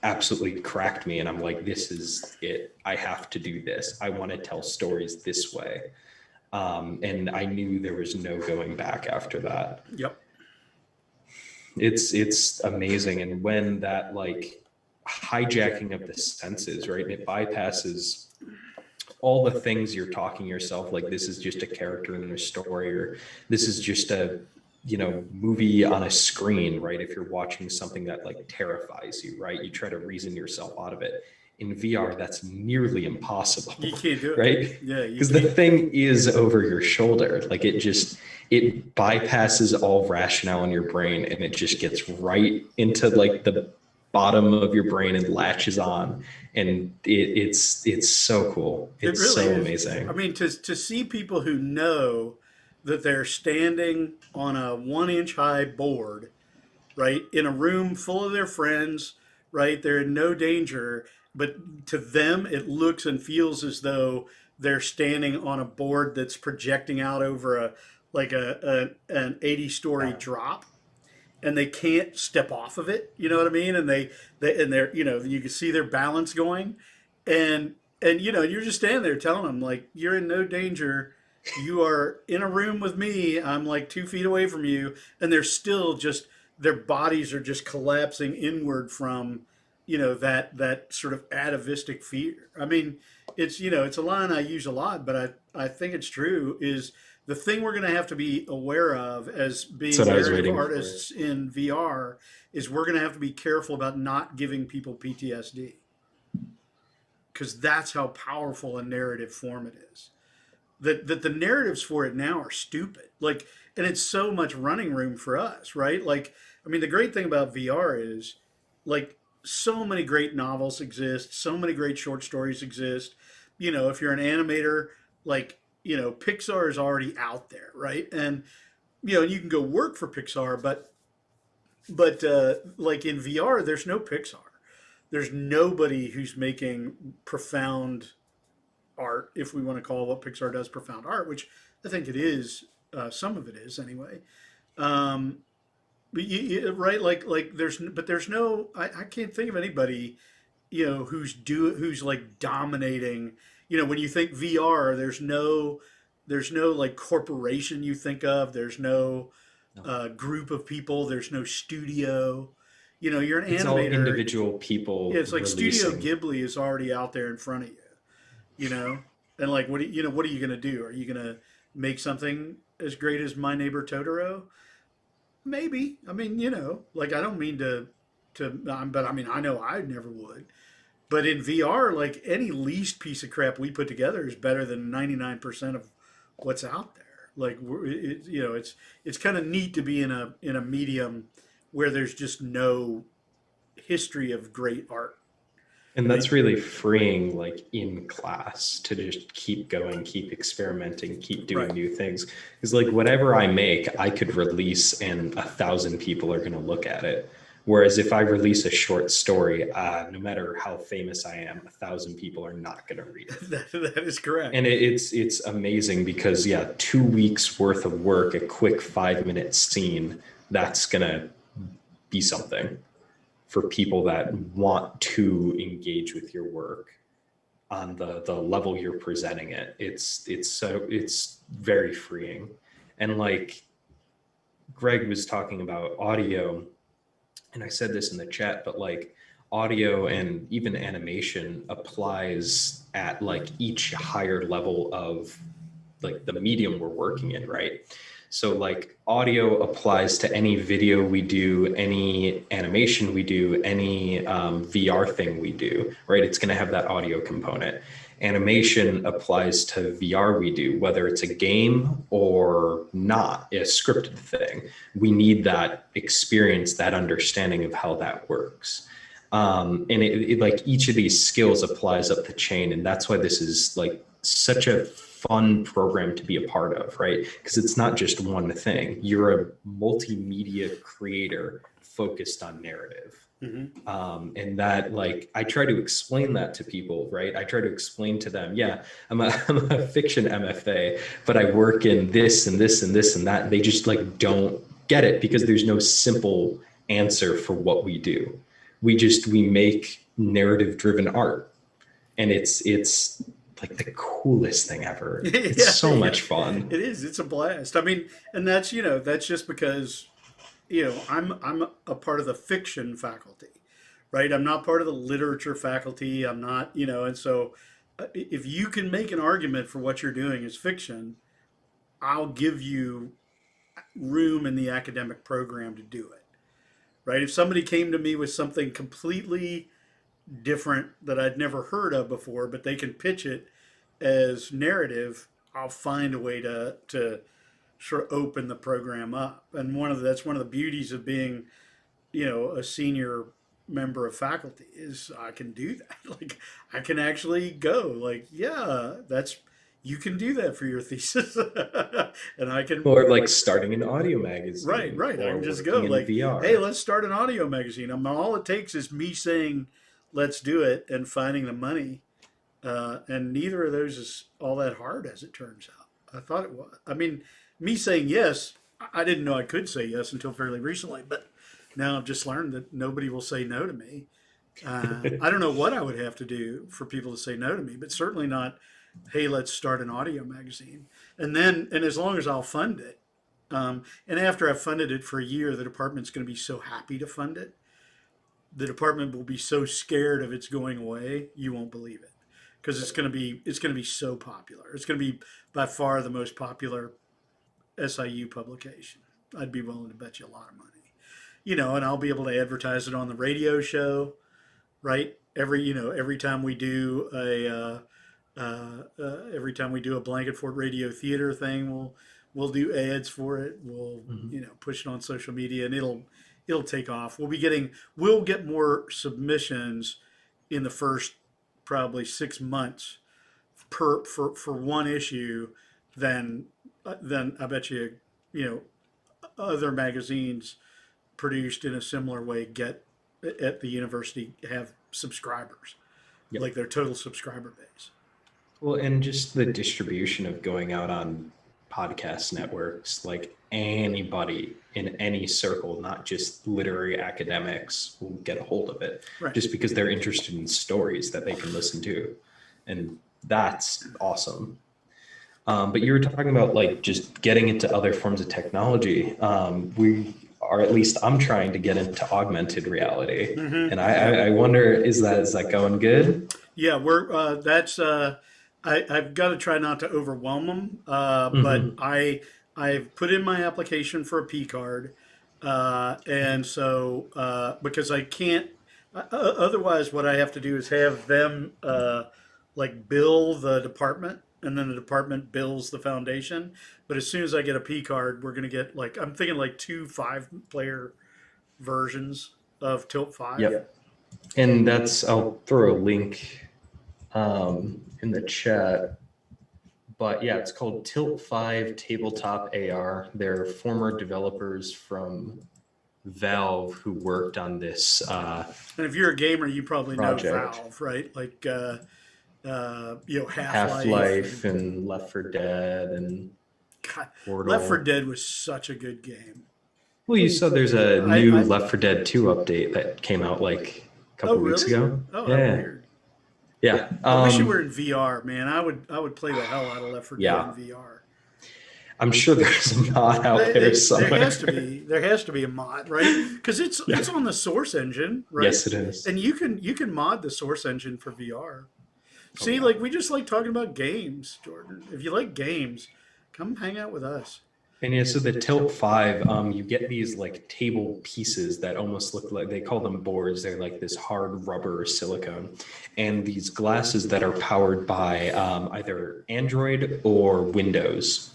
absolutely cracked me. And I'm like, this is it. I have to do this. I want to tell stories this way. And I knew there was no going back after that. Yep. It's amazing. And when that like hijacking of the senses, right, it bypasses all the things you're talking yourself, like this is just a character in a story, or this is just a, movie on a screen, right? If you're watching something that like terrifies you, right? You try to reason yourself out of it. In VR, that's nearly impossible, You can't do it. right? Yeah, you Because the can't. thing is over your shoulder. Like it bypasses all rationale in your brain, and it just gets right into like the bottom of your brain and latches on. And it's so cool. It It's really so is. amazing. I mean, to see people who know that they're standing on a 1 inch high board, right, in a room full of their friends, right, they're in no danger, but to them, it looks and feels as though they're standing on a board that's projecting out over an 80-story drop, and they can't step off of it. You know what I mean? And they're you can see their balance going, and you're just standing there telling them like you're in no danger. You are in a room with me. I'm like 2 feet away from you, and they're still just their bodies are just collapsing inward from that sort of atavistic fear. I mean, it's a line I use a lot, but I think it's true. Is the thing we're going to have to be aware of as That's being what I was narrative waiting for. artists in VR is we're going to have to be careful about not giving people PTSD, because that's how powerful a narrative form it is. That the narratives for it now are stupid. Like, and it's so much running room for us, right? Like, I mean, the great thing about VR is like so many great novels exist, so many great short stories exist. If you're an animator, like, Pixar is already out there, right? And you can go work for Pixar, but like in VR, there's no Pixar. There's nobody who's making profound art, if we want to call what Pixar does profound art, which I think it is. Some of it is anyway. Um, but right, like there's no. I can't think of anybody who's like dominating. When you think VR, there's no like corporation you think of. There's no No. group of people. There's no studio. You're an It's all animator. individual people Yeah, it's like Studio releasing. Ghibli is already out there in front of you, and like what are you gonna do? Are you gonna make something as great as My Neighbor Totoro? Maybe. I mean, like I don't mean but I mean I know I never would. But in VR, like any least piece of crap we put together is better than 99% of what's out there. Like it's kind of neat to be in a medium where there's just no history of great art. And I that's mean, really freeing, like in class, to just keep going, keep experimenting, keep doing right. new things. Because, like, whatever I make, I could release and 1,000 people are going to look at it. Whereas if I release a short story, no matter how famous I am, 1,000 people are not going to read it. That is correct. And it's amazing because, yeah, 2 weeks worth of work, a quick 5-minute scene, that's going to be something for people that want to engage with your work on the level you're presenting it. It's very freeing. And like Greg was talking about audio, and I said this in the chat, but like audio and even animation applies at like each higher level of like the medium we're working in, right? So like audio applies to any video we do, any animation we do, any VR thing we do, right? It's going to have that audio component. Animation applies to VR we do, whether it's a game or not, a scripted thing. We need that experience, that understanding of how that works. And it like each of these skills applies up the chain. And that's why this is like such a fun program to be a part of, right? Because it's not just one thing. You're a multimedia creator focused on narrative. Mm-hmm. And that, like, I try to explain that to people, right? I try to explain to them, yeah, I'm a fiction MFA, but I work in this and this and this and that. And they just like don't get it because there's no simple answer for what we do. We make narrative driven art, and it's like the coolest thing ever. It's so much fun. It is. It's a blast. I mean, and that's just because I'm a part of the fiction faculty, right? I'm not part of the literature faculty. I'm not, and so if you can make an argument for what you're doing is fiction, I'll give you room in the academic program to do it. Right? If somebody came to me with something completely different that I'd never heard of before, but they can pitch it as narrative, I'll find a way to sort of open the program up. And that's one of the beauties of being, a senior member of faculty is I can do that. Like I can actually go like, yeah, that's you can do that for your thesis, and I can. Or like starting an audio magazine, Right. I or can just go working in like, VR. hey, let's start an audio magazine. All it takes is me saying, let's do it, and finding the money. And neither of those is all that hard, as it turns out. I thought it was. I mean, me saying yes, I didn't know I could say yes until fairly recently, but now I've just learned that nobody will say no to me. I don't know what I would have to do for people to say no to me, but certainly not, hey, let's start an audio magazine. And as long as I'll fund it, and after I've funded it for a year, the department's going to be so happy to fund it. The department will be so scared of it's going away, you won't believe it, because it's going to be so popular. It's going to be by far the most popular SIU publication. I'd be willing to bet you a lot of money. And I'll be able to advertise it on the radio show, right? Every time we do every time we do a Blanket Fort Radio Theater thing, we'll do ads for it. We'll push it on social media, and it'll take off. We'll get more submissions in the first probably 6 months for one issue than I bet other magazines produced in a similar way get at the university have subscribers, Yep. like their total subscriber base. Well, and just the distribution of going out on podcast networks, like anybody in any circle, not just literary academics, will get a hold of it, Right. just because they're interested in stories that they can listen to. And that's awesome. But you were talking about like just getting into other forms of technology. At least I'm trying to get into augmented reality. Mm-hmm. And I wonder, is that going good? Yeah, I've got to try not to overwhelm them, Mhm. but I've put in my application for a P card, and so because I can't, otherwise what I have to do is have them like bill the department, and then the department bills the foundation. But as soon as I get a P card, we're gonna get like I'm thinking like 2 5-player versions of Tilt 5. Yep. And I'll throw a link in the chat. But yeah, it's called Tilt 5 Tabletop AR. They're former developers from Valve who worked on this. And if you're a gamer, you probably Project. know Valve, right? Like Half-Life. Half-Life and Left 4 Dead and God, Portal. Left 4 Dead was such a good game. Well, you saw there's a new I- Left 4 Dead 2 update that came out like a couple weeks really? ago. Oh, how yeah. weird. Yeah. I wish it were in VR, man. I would play the hell out of Left 4 Dead Yeah. in VR. I'm sure there's a mod out there somewhere. There has to be a mod, right? Because it's on the Source engine, right? Yes, it is. And you can mod the Source engine for VR. See, yeah. like we just like talking about games, Jordan. If you like games, come hang out with us. And yeah, so the Tilt 5, you get these like table pieces that almost look like, they call them boards. They're like this hard rubber or silicone. And these glasses that are powered by either Android or Windows.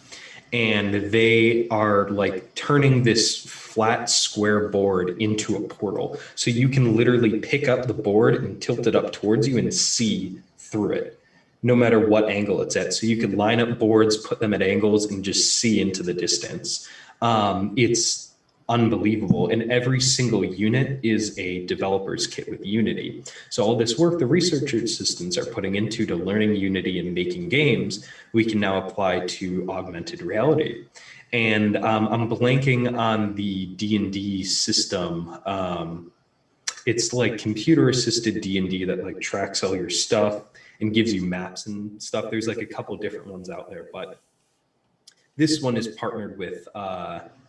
And they are like turning this flat square board into a portal. So you can literally pick up the board and tilt it up towards you and see through it, no matter what angle it's at. So you could line up boards, put them at angles, and just see into the distance. It's unbelievable. And every single unit is a developer's kit with Unity. So all this work the research assistants are putting into to learning Unity and making games, we can now apply to augmented reality. And I'm blanking on the D&D system. It's like computer-assisted D&D that like tracks all your stuff and gives you maps and stuff. There's like a couple different ones out there, but This one is partnered with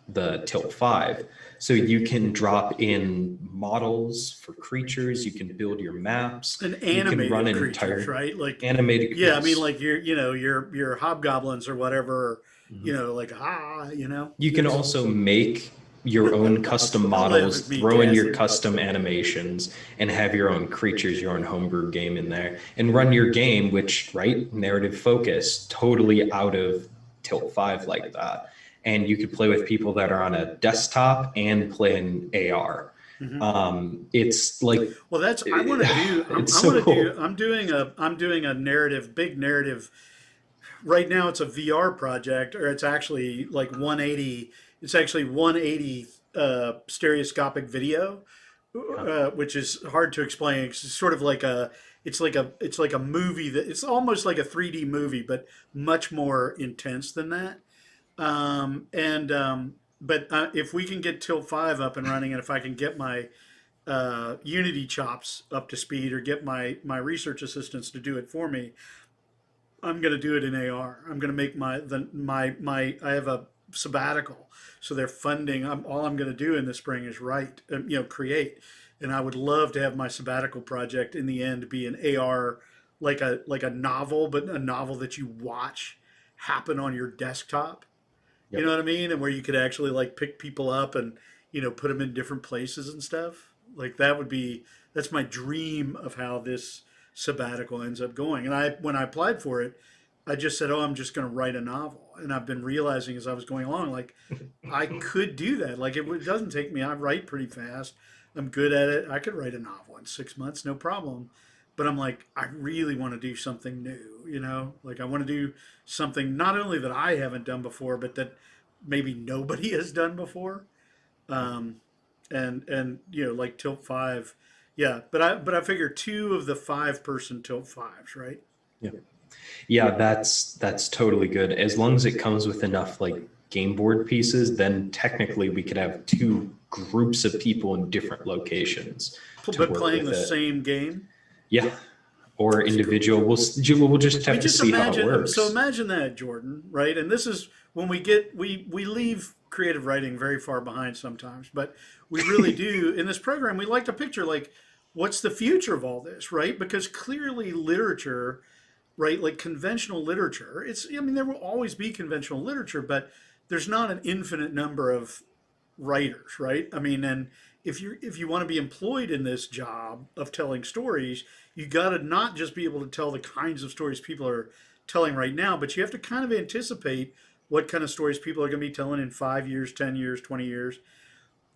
the Tilt 5. So you can drop in models for creatures, you can build your maps, And you can run animated an creatures, entire right? Like, animated yeah, I mean, creatures. like your hobgoblins or whatever, Mhm. like You can it's also make your own custom don't laugh at models, me, throw in your Cassie. custom animations, and have your own creatures, your own homebrew game in there, and run your game, which, right, narrative focus, totally out of Tilt 5 like that. And you could play with people that are on a desktop and play in AR. Mhm. It's like, Well, that's I want to do. it's I want so to do. cool. I'm doing a narrative, big narrative. Right now, it's a VR project, or it's actually like 180. It's actually 180 stereoscopic video, which is hard to explain. It's sort of like a. It's like a movie that it's almost like a 3D movie, but much more intense than that. And but if we can get Tilt 5 up and running, and if I can get my Unity chops up to speed, or get my research assistants to do it for me, I'm going to do it in AR. I'm going to make my I have a sabbatical, so they're funding. All I'm going to do in the spring is write, create, and I would love to have my sabbatical project in the end be an AR, like a novel, but a novel that you watch happen on your desktop. You know Yep. what I mean? And where you could actually like pick people up and put them in different places and stuff. Like that's my dream of how this sabbatical ends up going. And when I applied for it, I just said, "Oh, I'm just going to write a novel." And I've been realizing as I was going along, like I could do that. Like it doesn't take me. I write pretty fast. I'm good at it. I could write a novel in 6 months, no problem. But I'm like, I really want to do something new. Like I want to do something not only that I haven't done before, but that maybe nobody has done before. Um, and like Tilt 5, yeah. But I figure two of the 5-person Tilt 5s, right? Yeah. Yeah, that's totally good. As long as it comes with enough like game board pieces, then technically we could have two groups of people in different locations to But work playing with the it. same game. Yeah, or That's cool. individual. We'll just I have mean, to just see how it imagine. So works. imagine that, Jordan, right? And this is when we leave creative writing very far behind sometimes, but we really do in this program. We like to picture like what's the future of all this, right? Because clearly literature, right, like conventional literature, I mean there will always be conventional literature, but there's not an infinite number of writers, right? I mean, and if you want to be employed in this job of telling stories, you got to not just be able to tell the kinds of stories people are telling right now, but you have to kind of anticipate what kind of stories people are going to be telling in 5 years, 10 years, 20 years.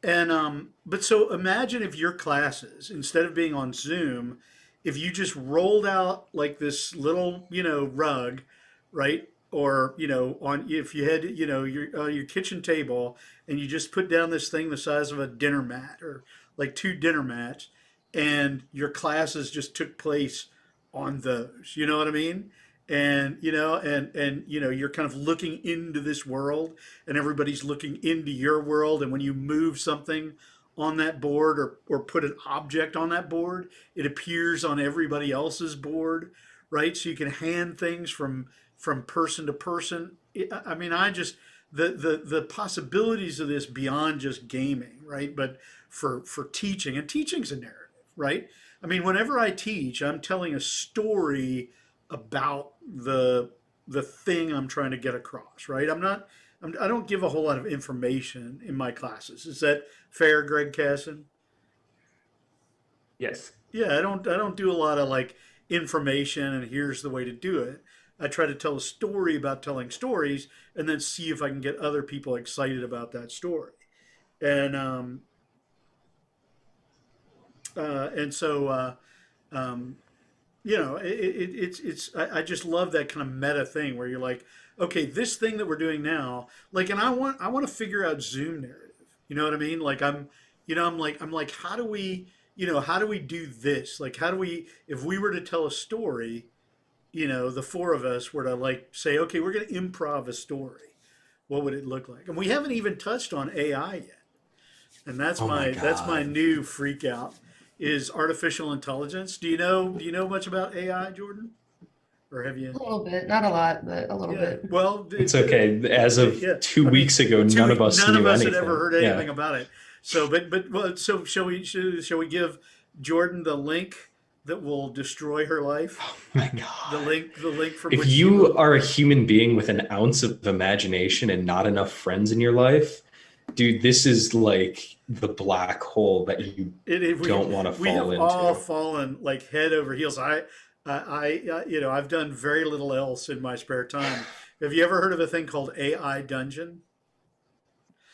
And but so imagine if your classes, instead of being on Zoom, if you just rolled out like this little, rug, right? Or on if you had your kitchen table, and you just put down this thing the size of a dinner mat, or like two dinner mats, and your classes just took place on those. You know what I mean? And you're kind of looking into this world, and everybody's looking into your world, and when you move something on that board, or put an object on that board, it appears on everybody else's board, right? So you can hand things from person to person. I mean, I just the possibilities of this beyond just gaming, right? But for teaching, and teaching's a narrative, right? I mean, whenever I teach, I'm telling a story about the thing I'm trying to get across, right? I don't give a whole lot of information in my classes. Is that fair, Greg Casson? Yes. Yeah, I don't do a lot of like information and here's the way to do it. I try to tell a story about telling stories, and then see if I can get other people excited about that story. And and so um, it's I just love that kind of meta thing where you're like, okay, this thing that we're doing now, like, and I want to figure out Zoom narrative. You know what I mean? Like I'm like, how do we do this? Like, how do we, if we were to tell a story, the four of us were to like say, okay, we're going to improv a story. What would it look like? And we haven't even touched on AI yet. And that's Oh my my God. new freak out is artificial intelligence. Do you know much about AI, Jordan? or have A you? little bit, not a lot, but a little Yeah. bit. Well, It's okay. As of yeah. two I mean, weeks ago, none of us none of knew us had ever anything. heard Yeah. anything about it. So, well, so shall we give Jordan the link that will destroy her life? Oh my God. The link from If which she you will. are a human being with an ounce of imagination and not enough friends in your life, dude, this is like the black hole that you don't want to We fall have all into. fallen like head over heels. I've done very little else in my spare time. Have you ever heard of a thing called AI Dungeon?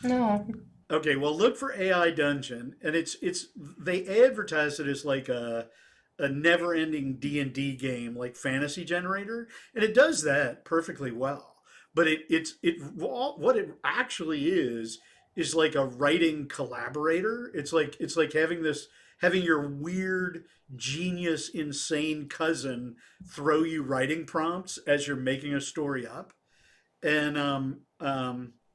No. Okay, well, look for AI Dungeon, and it's they advertise it as like a never-ending D&D game, like fantasy generator, and it does that perfectly well. But what it actually is like a writing collaborator. It's like having your weird genius insane cousin throw you writing prompts as you're making a story up, and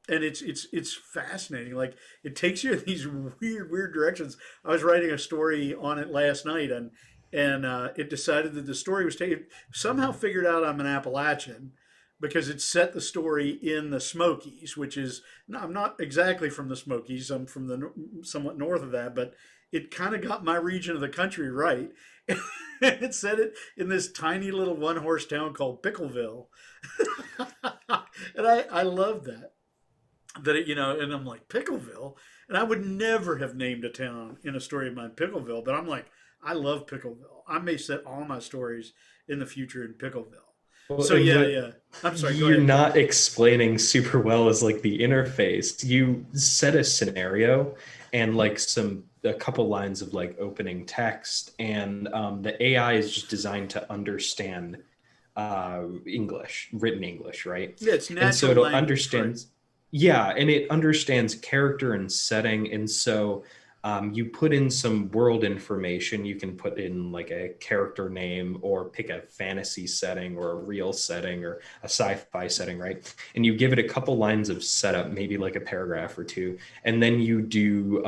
it's fascinating. Like it takes you in these weird directions. I was writing a story on it last night, and it decided that the story was taken. Somehow figured out I'm an Appalachian because it set the story in the Smokies, which is no, I'm not exactly from the Smokies. I'm from the somewhat north of that, but it kind of got my region of the country right. It set it in this tiny little one horse town called Pickleville. And I love that. That it, and I'm like, Pickleville? And I would never have named a town in a story of mine Pickleville, but I'm like, I love Pickleville. I may set all my stories in the future in Pickleville. Well, So yeah, what yeah. I'm sorry, go you're ahead. not explaining super well is like the interface. You set a scenario and like a couple lines of like opening text, and the AI is just designed to understand English, written English, right? Yeah, it's And so natural it language, right? understands, yeah, and it understands character and setting. And so you put in some world information. You can put in like a character name or pick a fantasy setting or a real setting or a sci-fi setting, right? And you give it a couple lines of setup, maybe like a paragraph or two, and then you do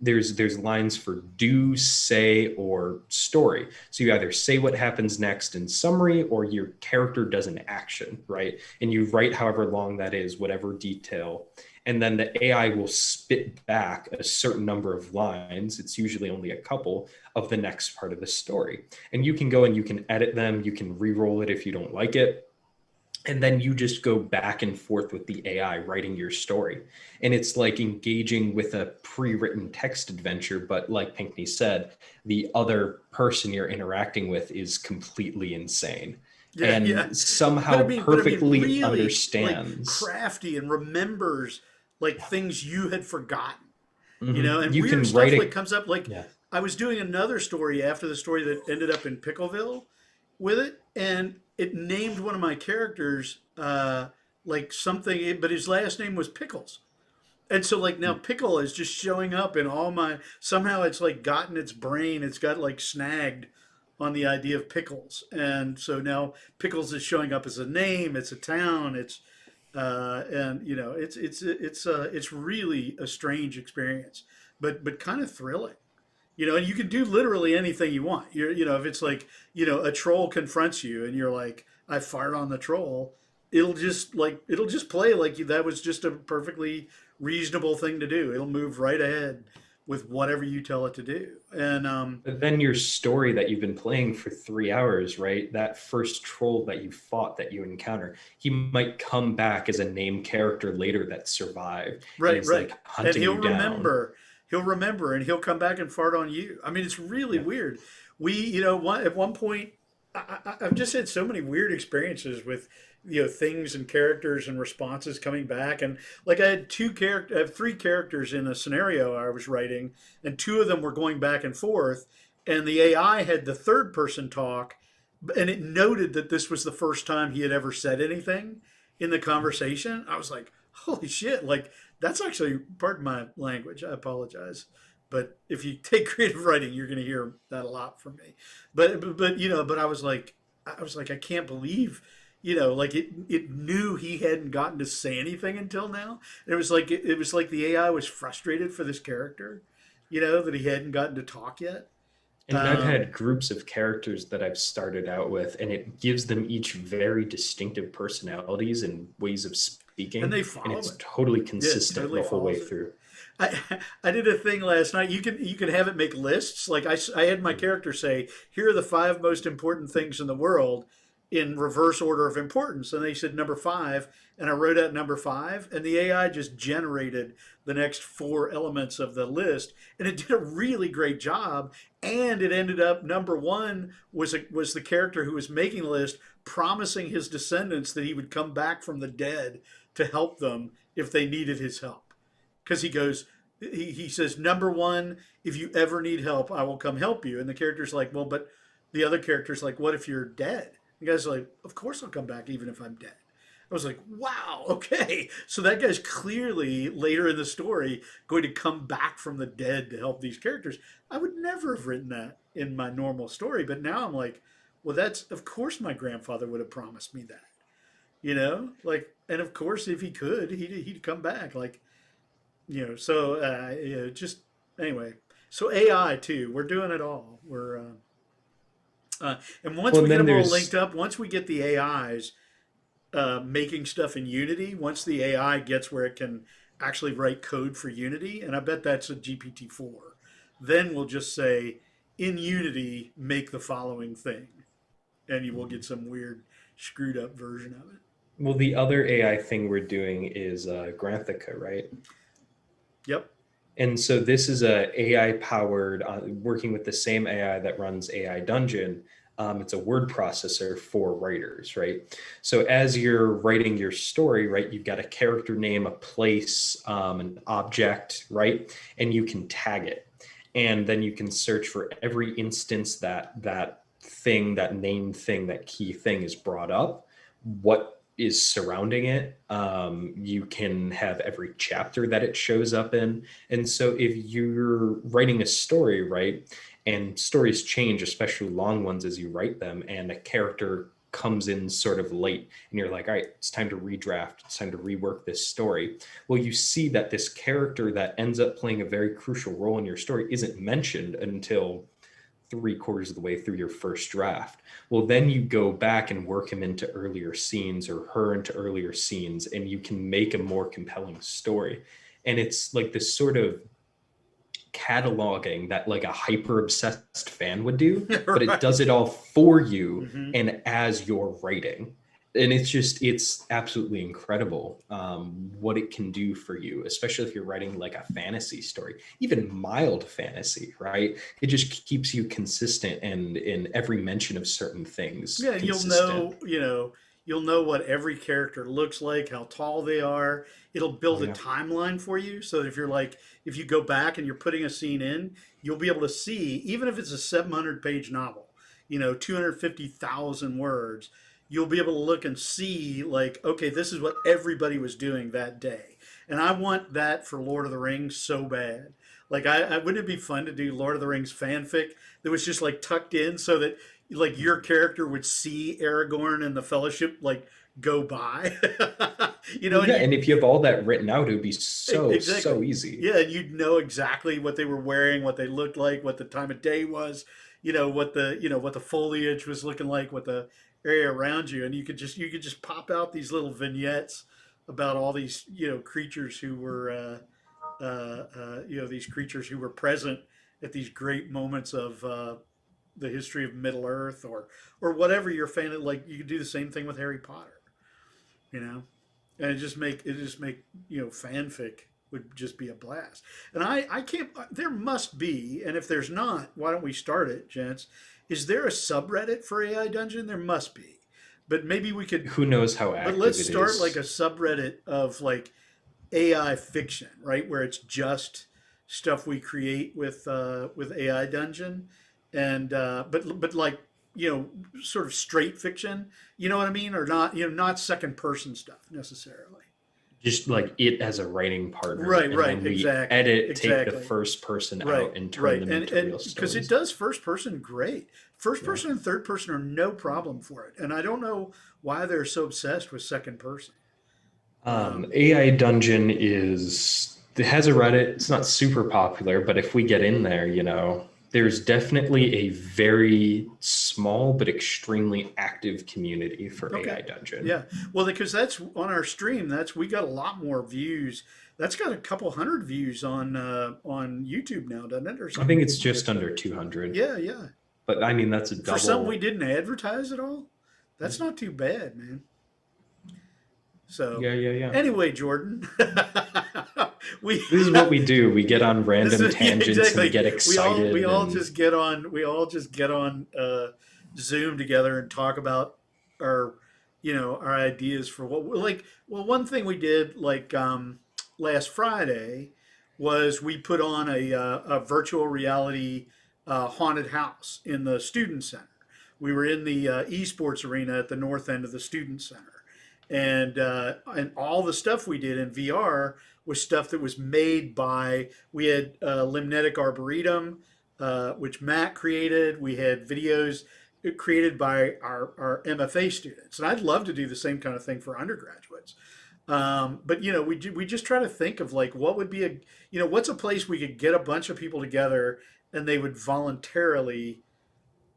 there's lines for do, say, or story. So you either say what happens next in summary, or your character does an action, right? And you write however long that is, whatever detail, and then the AI will spit back a certain number of lines. It's usually only a couple of the next part of the story. And you can go and you can edit them, you can re-roll it if you don't like it. And then you just go back and forth with the AI writing your story. And it's like engaging with a pre-written text adventure, but like Pinckney said, the other person you're interacting with is completely insane Yeah, yeah. and somehow But I mean, perfectly really like understands. crafty and remembers like things you had forgotten. And You weird can stuff write like it. comes up. Like Yeah. I was doing another story after the story that ended up in Pickleville with it, and it named one of my characters like something, but his last name was Pickles. And so like now pickle is just showing up in all my somehow it's like gotten its brain, it's got like snagged on the idea of pickles. And so now pickles is showing up as a name, it's a town, it's and it's really a strange experience, but kind of thrilling. And you can do literally anything you want. If it's like, a troll confronts you and you're like, I fired on the troll, it'll just play like that was just a perfectly reasonable thing to do. It'll move right ahead with whatever you tell it to do. And But then your story that you've been playing for 3 hours, right? That first troll that you fought, that you encounter, he might come back as a named character later that survived and is right. like And hunting you down. he'll remember and he'll come back and fart on you. I mean, it's really Yeah. weird. At one point, I've just had so many weird experiences with, things and characters and responses coming back. And like I have three characters in a scenario I was writing, and two of them were going back and forth. And the AI had the third person talk, and it noted that this was the first time he had ever said anything in the conversation. I was like, holy shit, like that's actually, pardon my language, I apologize. But if you take creative writing, you're going to hear that a lot from me. But I was like, I can't believe, like it knew he hadn't gotten to say anything until now. And it was like the AI was frustrated for this character, that he hadn't gotten to talk yet. And I've had groups of characters that I've started out with, and it gives them each very distinctive personalities and ways of speaking, and they and follow it's it. totally Yeah, consistent totally the whole way follows it. through. I did a thing last night. You can have it make lists. Like I had my character say, here are the 5 most important things in the world in reverse order of importance, and they said number 5, and I wrote out number 5, and the AI just generated the next 4 elements of the list, and it did a really great job. And it ended up number 1 was the character who was making the list promising his descendants that he would come back from the dead to help them if they needed his help, because he says, number 1, if you ever need help, I will come help you. And the character's like, well, but the other character's like, what if you're dead? The guy's like, of course I'll come back even if I'm dead. I was like, wow, okay. So that guy's clearly later in the story going to come back from the dead to help these characters. I would never have written that in my normal story, but now I'm like, well, that's, of course my grandfather would have promised me that, like, and of course if he could, he'd come back, like, so just anyway. So AI too. We're doing it all. And once Well, we and get then them all linked there's up, once we get the AIs making stuff in Unity, once the AI gets where it can actually write code for Unity, and I bet that's a GPT-4, then we'll just say in Unity make the following thing, and you will get some weird screwed up version of it. well, the other AI thing we're doing is Granthica, right? Yep. And so this is a AI powered, working with the same AI that runs AI Dungeon. It's a word processor for writers, right? So as you're writing your story, right, you've got a character name, a place, an object, right? And you can tag it. And then you can search for every instance that thing, that named thing, that key thing is brought up, what is surrounding it. You can have every chapter that it shows up in. And so if you're writing a story, right, and stories change, especially long ones, as you write them, and a character comes in sort of late, and you're like, all right, it's time to redraft, it's time to rework this story. Well, you see that this character that ends up playing a very crucial role in your story isn't mentioned until 3/4 of the way through your first draft. Well, then you go back and work him into earlier scenes or her into earlier scenes, and you can make a more compelling story. And it's like this sort of cataloging that like a hyper obsessed fan would do, but it does it all for you Mm-hmm. and as you're writing. And it's absolutely incredible what it can do for you, especially if you're writing like a fantasy story, even mild fantasy, right? It just keeps you consistent and in every mention of certain things Yeah, and consistent. you'll know what every character looks like, how tall they are. It'll Oh build a yeah. timeline for you, so that if you go back and you're putting a scene in, you'll be able to see, even if it's a 700-page novel, 250,000 words, you'll be able to look and see, like, okay, this is what everybody was doing that day. And I want that for Lord of the Rings so bad. Like, wouldn't it be fun to do Lord of the Rings fanfic that was just like tucked in so that like your character would see Aragorn and the Fellowship like go by, Well, and yeah, you and if you have all that written out, it would be so exactly, easy. yeah, and you'd know exactly what they were wearing, what they looked like, what the time of day was, what the foliage was looking like, what the area around you, and you could just pop out these little vignettes about all these creatures who were these creatures who were present at these great moments of the history of Middle Earth, or whatever you're fan of. Like, you could do the same thing with Harry Potter, you know, and it just make fanfic would just be a blast. And I can't. There must be, and if there's not, why don't we start it, gents? Is there a subreddit for AI Dungeon? There must be, but maybe we could. Who knows how But active let's it start like a is. subreddit of like AI fiction, right? Where it's just stuff we create with AI Dungeon, and but like sort of straight fiction. You know what I mean? Or not? Not second person stuff necessarily. Just like it as a writing partner, Right, and right, then we exactly, edit, take the exactly. first person Right, out and turn right, them and into real because it stories. does first person great. First Yeah. person and third person are no problem for it, and I don't know why they're so obsessed with second person. AI Dungeon is, it has a Reddit. It's not super popular, but if we get in there, there's definitely a very small but extremely active community for Okay. AI Dungeon. Yeah. Well, because that's on our stream. We got a lot more views. That's got a couple hundred views on YouTube now, doesn't it, or I something? think it's just under 200. Yeah, yeah. But I mean, that's a For something we double. didn't advertise at all, that's not too bad, man. So, Yeah, yeah, yeah. anyway, Jordan, we This is what we do. We get on This random is- yeah, tangents exactly. and get excited. We all and- just get on. We all just get on Zoom together and talk about our, our ideas for what like. Well, one thing we did last Friday was we put on a virtual reality haunted house in the student center. We were in the esports arena at the north end of the student center, and all the stuff we did in VR was stuff that was made by. We had Limnetic Arboretum, which Matt created. We had videos created by our MFA students, and I'd love to do the same kind of thing for undergraduates. But we just try to think of like what would be what's a place we could get a bunch of people together and they would voluntarily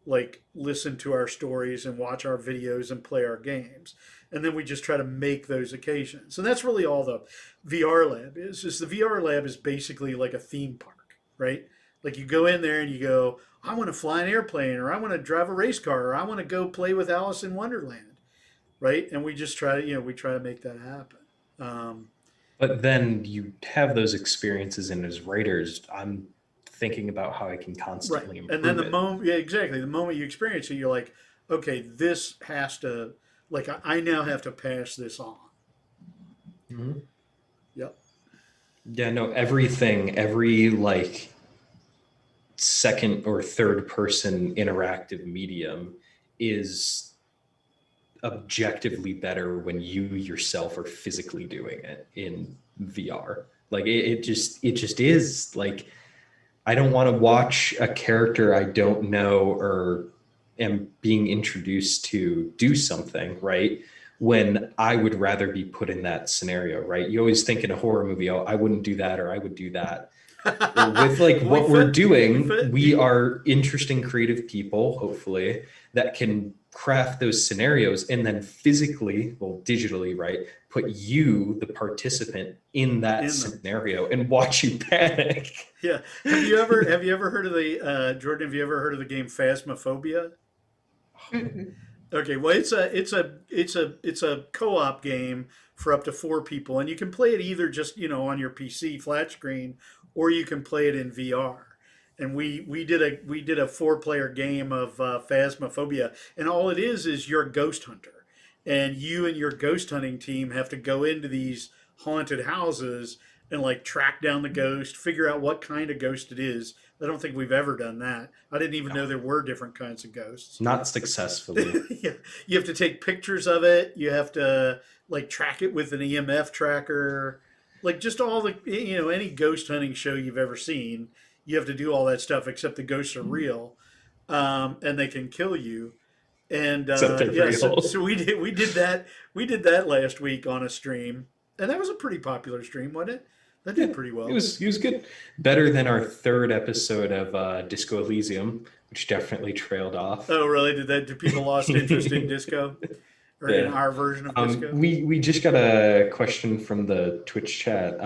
like listen to our stories and watch our videos and play our games, and then we just try to make those occasions. And that's really all the VR lab is. The VR lab is basically like a theme park, right? Like you go in there and you go, I want to fly an airplane, or I want to drive a race car, or I want to go play with Alice in Wonderland, right? And we just try to we try to make that happen. But then you have those experiences, and as writers, I'm thinking about how I can constantly improve And then the it. moment, yeah, exactly. The moment you experience it, you're like, okay, this has to, like, I now have to pass this on. Mhm. Yep. Yeah, no, everything, every like second or third person interactive medium is objectively better when you yourself are physically doing it in VR. Like it just is like, I don't want to watch a character I don't know or am being introduced to do something, right? When I would rather be put in that scenario, right? You always think in a horror movie, oh, I wouldn't do that or I would do that. Well, with like Well, what we're doing, we fit- are interesting, creative people, hopefully, that can craft those scenarios and then physically, well, digitally, right, put you, the participant, in that In them. scenario and watch you panic. Yeah. Have you ever heard of the Jordan? Have you ever heard of the game Phasmophobia? Mm-mm. Okay, well, it's a co-op game for up to four people, and you can play it either just on your PC flat screen, or you can play it in VR. And we did a 4-player game of Phasmophobia, and all it is you're a ghost hunter, and you and your ghost hunting team have to go into these haunted houses and like track down the ghost, figure out what kind of ghost it is. I don't think we've ever done that. I didn't even know there were different kinds of ghosts. Not successfully. Yeah, you have to take pictures of it. You have to like track it with an EMF tracker, like just all the any ghost hunting show you've ever seen. You have to do all that stuff, except the ghosts are real, and they can kill you. And Except they're yeah, so, real. so we did that last week on a stream, and that was a pretty popular stream, wasn't it? That did pretty well. It was good. Better than our third episode of Disco Elysium, which definitely trailed off. Oh, really? Did people lost interest in disco, or in Yeah. our version of disco? We just got a question from the Twitch chat.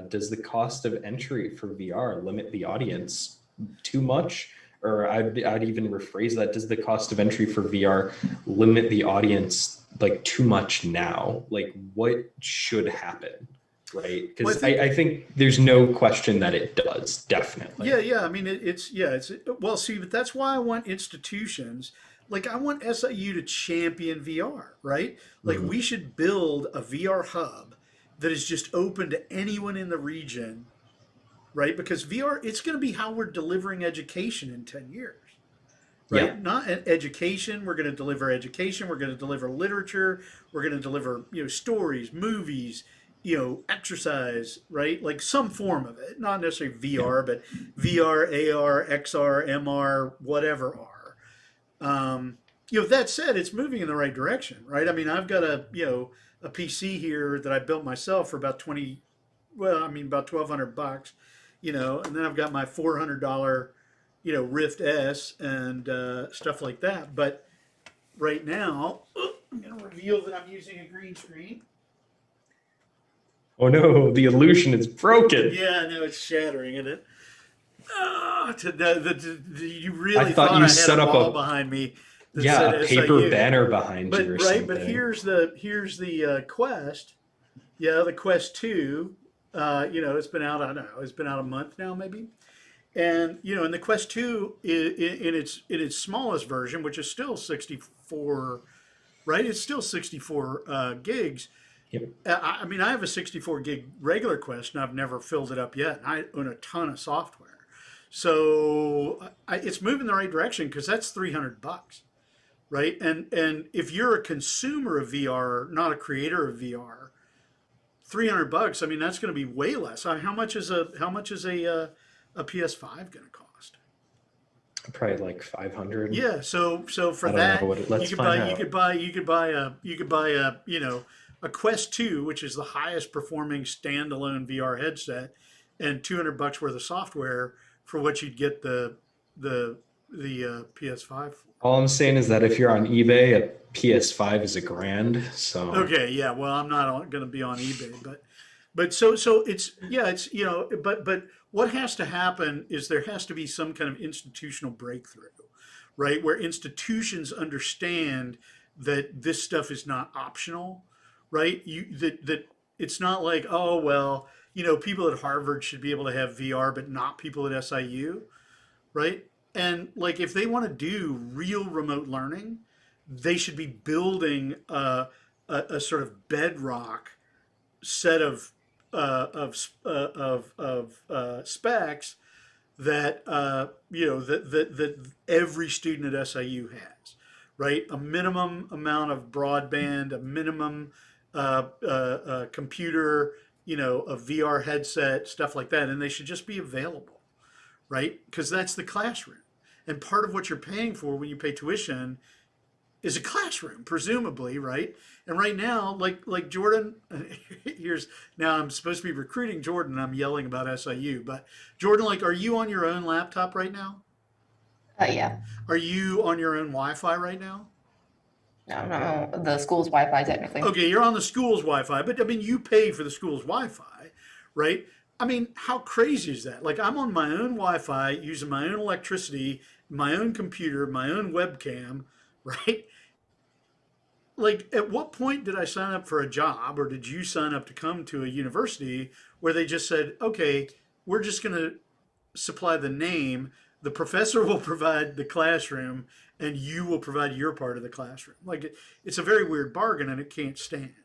Does the cost of entry for VR limit the audience too much? Or I'd even rephrase that. Does the cost of entry for VR limit the audience like too much now? Like what should happen? Right? Because Well, I think there's no question that it does, definitely. Yeah. I mean, it's well. See, but that's why I want institutions. Like I want SIU to champion VR, right? Like Mhm. we should build a VR hub that is just open to anyone in the region, right? Because VR, it's going to be how we're delivering education in 10 years, right? Yeah. Not education. We're going to deliver education. We're going to deliver literature. We're going to deliver stories, movies, exercise, right? Like some form of it, not necessarily VR, but VR, AR, XR, MR, whatever R. That said, it's moving in the right direction, right? I mean, I've got a PC here that I built myself for about about $1,200, and then I've got my $400 Rift S and stuff like that. But right now, I'm going to reveal that I'm using a green screen. Oh no, the illusion is broken. Yeah, no, it's shattering, isn't it? You I really thought thought you I had set a up wall behind me that yeah, said a paper SIU. banner behind you But or right, but something. here's the Quest. Yeah, the Quest 2. It's been out. I don't know. It's been out a month now, maybe. And and the Quest 2 in its smallest version, which is still 64, right? It's still 64 gigs. Yep. I mean, I have a 64 gig regular Quest, and I've never filled it up yet. And I own a ton of software, so it's moving the right direction because that's $300, right? And if you're a consumer of VR, not a creator of VR, $300. I mean, that's going to be way less. I mean, how much is a PS5 going to cost? Probably like 500. Yeah, so for I don't know that what it, let's you could find buy you out. could buy a Quest 2, which is the highest performing standalone VR headset, and $200 worth of software for what you'd get the PS5 for. All I'm saying is that if you're on eBay, a PS5 is $1,000. So Okay, yeah. Well, I'm not going to be on eBay, but it's yeah, but what has to happen is there has to be some kind of institutional breakthrough, right? Where institutions understand that this stuff is not optional, right? That it's not like, oh well, people at Harvard should be able to have VR, but not people at SIU, right? And like if they want to do real remote learning, they should be building a sort of bedrock set of specs that that every student at SIU has, right? A minimum amount of broadband, a minimum computer, a VR headset, stuff like that, and they should just be available, right? Because that's the classroom, and part of what you're paying for when you pay tuition is a classroom, presumably, right? And right now, like Jordan, here's now I'm supposed to be recruiting Jordan. I'm yelling about SIU, but Jordan, like, are you on your own laptop right now? Yeah. Are you on your own Wi-Fi right now? No, no, the school's Wi-Fi technically. Okay, you're on the school's Wi-Fi, but I mean, you pay for the school's Wi-Fi, right? I mean, how crazy is that? Like, I'm on my own Wi-Fi using my own electricity, my own computer, my own webcam, right? Like, at what point did I sign up for a job, or did you sign up to come to a university where they just said, okay, we're just going to supply the name, the professor will provide the classroom, and you will provide your part of the classroom? Like, it's a very weird bargain, and it can't stand,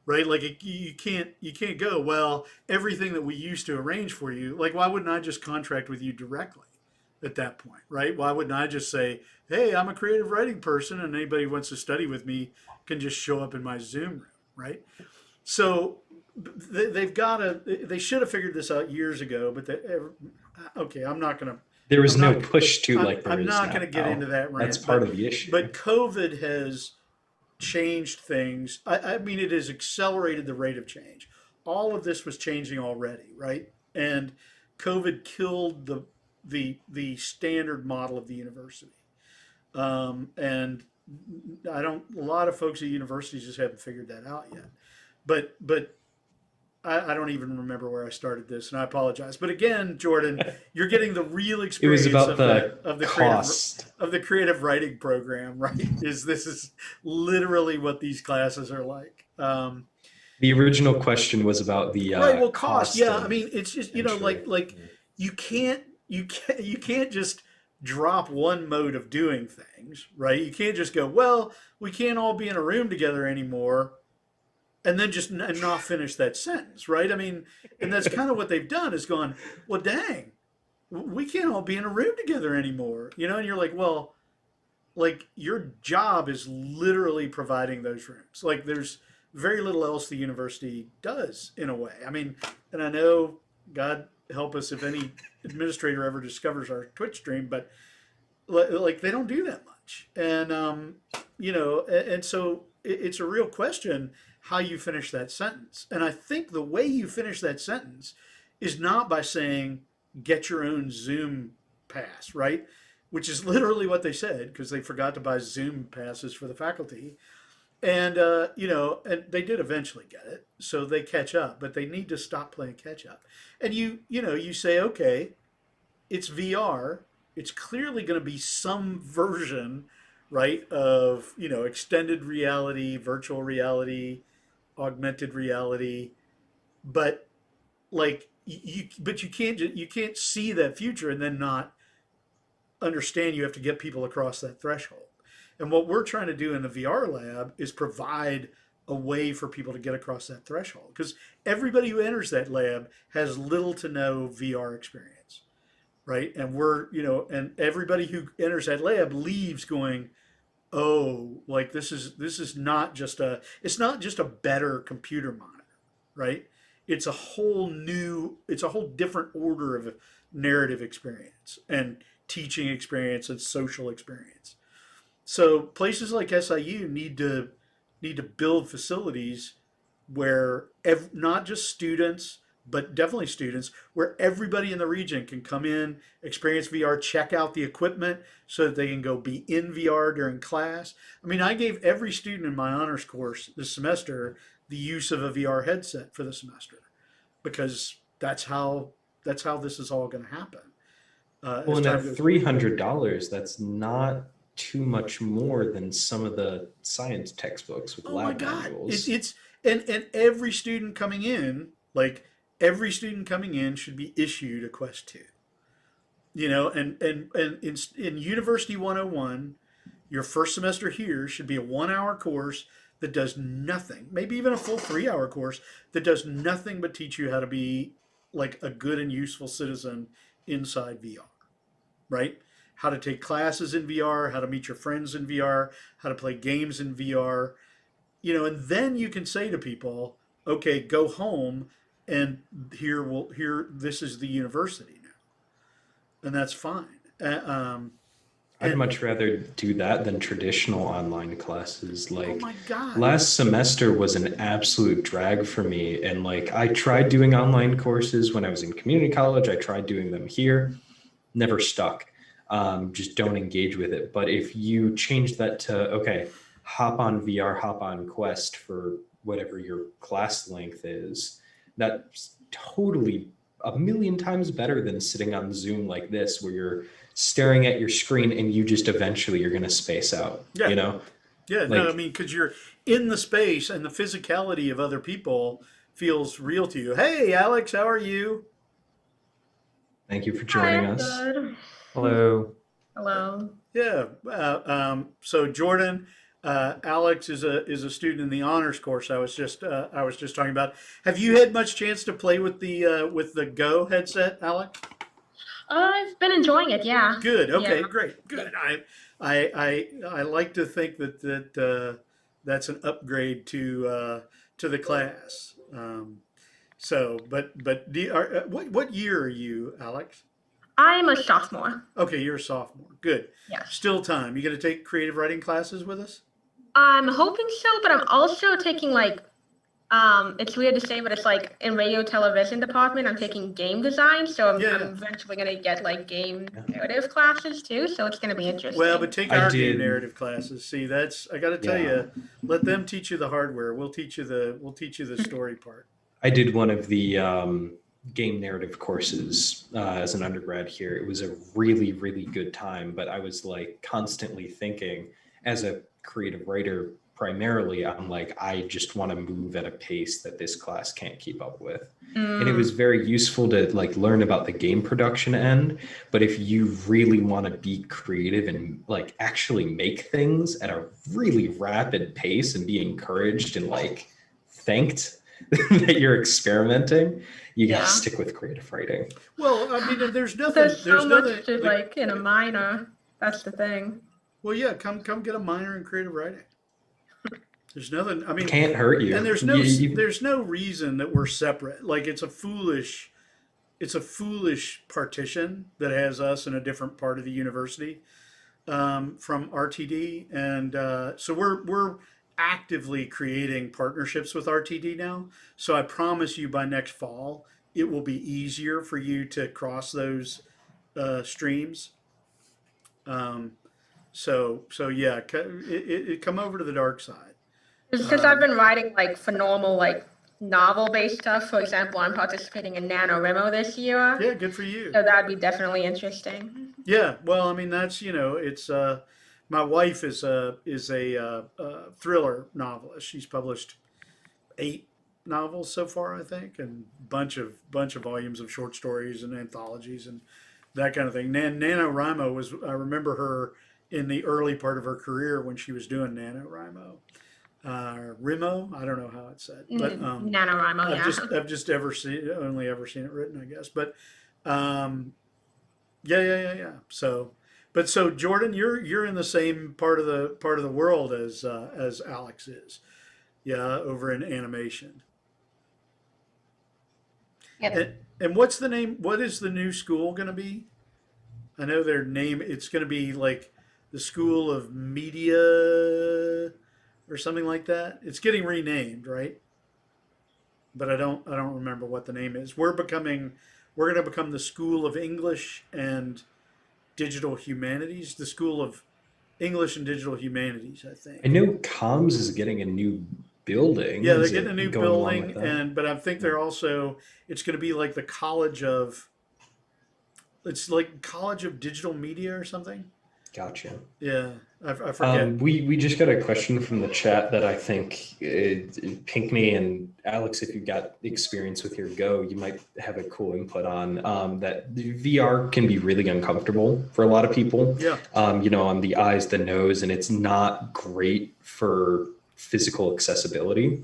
right? Like, you can't go, well, everything that we used to arrange for you, like, why wouldn't I just contract with you directly at that point, right? Why wouldn't I just say, hey, I'm a creative writing person, and anybody who wants to study with me can just show up in my Zoom room, right? So they've got to, they should have figured this out years ago, but okay, I'm not going to, there was I'm no not, push to like there I'm is not now. going to get into that That's rant, part of the issue. but COVID has changed things. I mean, it has accelerated the rate of change. All of this was changing already, right? And COVID killed the standard model of the university. And a lot of folks at universities just haven't figured that out yet. But I don't even remember where I started this, and I apologize. But again, Jordan, you're getting the real It experience was about of the creative cost. of the creative writing program, right? This is literally what these classes are like. The original question was about the Right. Well, cost. cost Yeah. I of mean, it's just entry. like you can't just drop one mode of doing things, right? You can't just go, well, we can't all be in a room together anymore, and then just and not finish that sentence, right? I mean, and that's kind of what they've done is gone, well, dang, we can't all be in a room together anymore, and you're like, well, like your job is literally providing those rooms. Like there's very little else the university does in a way. I mean, and I know, God help us if any administrator ever discovers our Twitch stream, but like they don't do that much. And and so it's a real question how you finish that sentence. And I think the way you finish that sentence is not by saying get your own Zoom pass, right? Which is literally what they said because they forgot to buy Zoom passes for the faculty. And, and they did eventually get it. So they catch up, but they need to stop playing catch up. And you say, okay, it's VR. It's clearly going to be some version, right, of, extended reality, virtual reality, augmented reality. But but you can't see that future and then not understand you have to get people across that threshold. And what we're trying to do in the VR lab is provide a way for people to get across that threshold because everybody who enters that lab has little to no VR experience, right? And and everybody who enters that lab leaves going, "Oh, like this is not just it's not just a better computer monitor, right? It's a whole different order of narrative experience and teaching experience and social experience. So places like SIU need to build facilities where not just students, but definitely students, where everybody in the region can come in, experience VR, check out the equipment so that they can go be in VR during class. I mean, I gave every student in my honors course this semester the use of a VR headset for the semester because that's how this is all going to happen. Well, As and time at goes. $300, that's not too much more than some of the science textbooks with Oh my lab God! manuals. It's and every student coming in, like every student coming in, should be issued a Quest 2. And in University 101, your first semester here should be a 1 hour course that does nothing, maybe even a full 3 hour course that does nothing but teach you how to be like a good and useful citizen inside VR, right? How to take classes in VR, how to meet your friends in VR, how to play games in VR, and then you can say to people, okay, go home and here this is the university now, and that's fine. I'd And much rather do that than traditional online classes. oh Like my God. last semester was an absolute drag for me. And like I tried doing online courses when I was in community college. I tried doing them here, never stuck. Just don't engage with it. But if you change that to, okay, hop on VR, hop on Quest for whatever your class length is, that's totally a million times better than sitting on Zoom like this, where you're staring at your screen and you just eventually you're going to space out, Yeah. Yeah, no, I Like, mean, because you're in the space and the physicality of other people feels real to you. Hey, Alex, how are you? thank you for Hi, joining I'm us. good. Hello. Hello. Yeah. So Jordan, Alex is a student in the honors course. I was just talking about. Have you had much chance to play with the Go headset, Alex? I've been enjoying it, yeah. Good. Yeah. Okay. Great. Good. I like to think that's an upgrade to the class. But what year are you, Alex? I'm a sophomore. Okay, you're a sophomore. Good. Yes. Still time. You going to take creative writing classes with us? I'm hoping so, but I'm also taking it's weird to say, but it's like in radio television department, I'm taking game design, so I'm, Yeah. I'm eventually gonna get like game narrative classes too, so it's gonna be interesting. Well, but take I our game did. narrative classes. See, I got to tell Yeah. you, let them teach you the hardware. We'll teach you the story part. I did one of the game narrative courses as an undergrad here. It was a really, really good time, but I was like constantly thinking as a creative writer, primarily, I'm like, I just want to move at a pace that this class can't keep up with. And it was very useful to like learn about the game production end. But if you really want to be creative and like actually make things at a really rapid pace and be encouraged and like thanked that you're experimenting, you got Yeah. to stick with creative writing. Well, I mean, there's nothing. There's so much nothing. to like in a minor. That's the thing. Well, yeah, come get a minor in creative writing. There's nothing. I mean, Can't hurt you. and there's no reason that we're separate. Like it's a foolish partition that has us in a different part of the university from RTD, and so we're actively creating partnerships with RTD now. So I promise you, by next fall, it will be easier for you to cross those streams. Um, so yeah, come over to the dark side. It's because I've been writing like for normal like novel-based stuff. For example, I'm participating in NaNoWriMo this year, Yeah, good for you. so that'd be definitely interesting. Yeah, well, I mean that's it's my wife is a thriller novelist. She's published 8 novels so far, I think, and bunch of volumes of short stories and anthologies and that kind of thing. NaNoWriMo was I remember her in the early part of her career when she was doing NaNoWriMo. Rimo, I don't know how it's said, but NaNoWriMo, yeah. I've just only ever seen it written, I guess. But um, yeah. So Jordan, you're in the same part of the world as Alex is. Yeah, over in animation. Yep. And what's the name? What is the new school going to be? I know their name. It's going to be like the School of Media or something like that. It's getting renamed, right? But I don't remember what the name is. We're going to become the School of English and Digital Humanities, the School of English and Digital Humanities, I think. I know comms is getting a new building. Yeah, they're Is getting it a new going along with building, that? but I think they're also it's going to be like the College of it's like College of Digital Media or something. Gotcha. Yeah, I forget. We just got a question from the chat that I think Pinckney and Alex, if you've got experience with your Go, you might have a cool input on that. The VR can be really uncomfortable for a lot of people. Yeah, On the eyes, the nose, and it's not great for physical accessibility.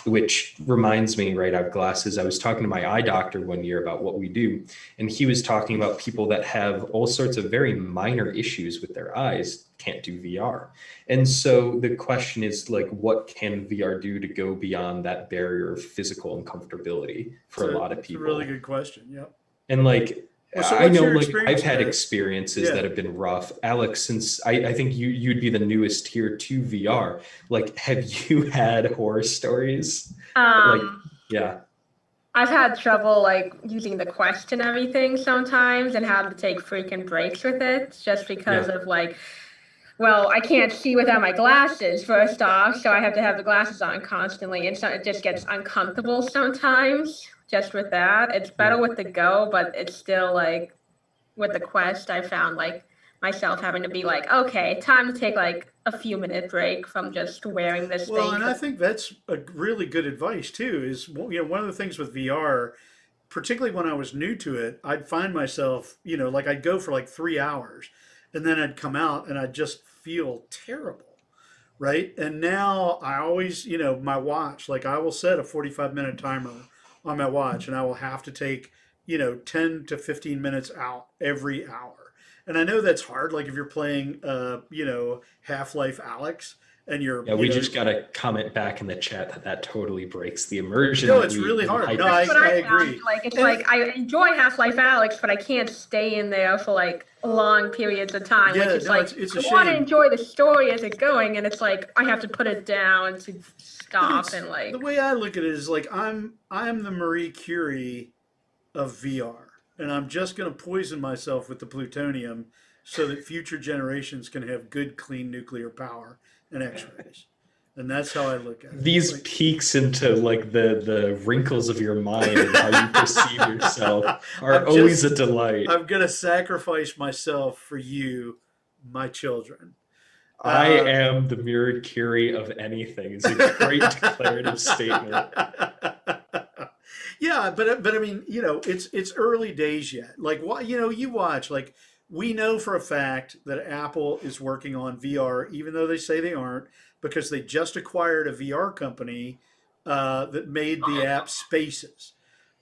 Which reminds me, right? I have glasses. I was talking to my eye doctor one year about what we do, and he was talking about people that have all sorts of very minor issues with their eyes can't do VR. And so the question is like, what can VR do to go beyond that barrier of physical uncomfortability for a lot of it's a people? really good question. Yep. And like, Well, so I what's know, your like experience I've had with it? experiences Yeah. that have been rough. Alex, since I think you'd be the newest here to VR. Like, have you had horror stories? Like, yeah, I've had trouble like using the Quest and everything sometimes and having to take freaking breaks with it just because Yeah. of like, well, I can't see without my glasses, first off, so I have to have the glasses on constantly, and so it just gets uncomfortable sometimes just with that. It's better Yeah. with the Go, but it's still like with the Quest, I found like myself having to be like, okay, time to take like a few minute break from just wearing this Well, thing. and I think that's a really good advice too. Is one of the things with VR, particularly when I was new to it, I'd find myself, like I'd go for like 3 hours, and then I'd come out and I'd just feel terrible, right? And now I always, my watch, like I will set a 45-minute timer on my watch, and I will have to take, 10 to 15 minutes out every hour. And I know that's hard. Like if you're playing, Half-Life Alex, and you're, Yeah, we just got a comment back in the chat that totally breaks the immersion. No, that it's we really hard. hype No, it. That's what I I found. agree. Like it's And like I enjoy Half-Life Alex, but I can't stay in there for like long periods of time. Yeah, Which is no, like it's a I want to shame. enjoy the story as it's going, and it's like I have to put it down to But stop and the like. way I look at it is like I'm the Marie Curie of VR, and I'm just going to poison myself with the plutonium so that future generations can have good, clean nuclear power and X-rays. And that's how I look at it. These Like, peeks into like the wrinkles of your mind and how you perceive yourself are I'm always just- a delight. I'm going to sacrifice myself for you, my children. I am the Marie Curie of anything. It's a great declarative statement. Yeah, but I mean, it's early days yet. Like what you watch, like we know for a fact that Apple is working on VR, even though they say they aren't, because they just acquired a VR company that made the app Spaces,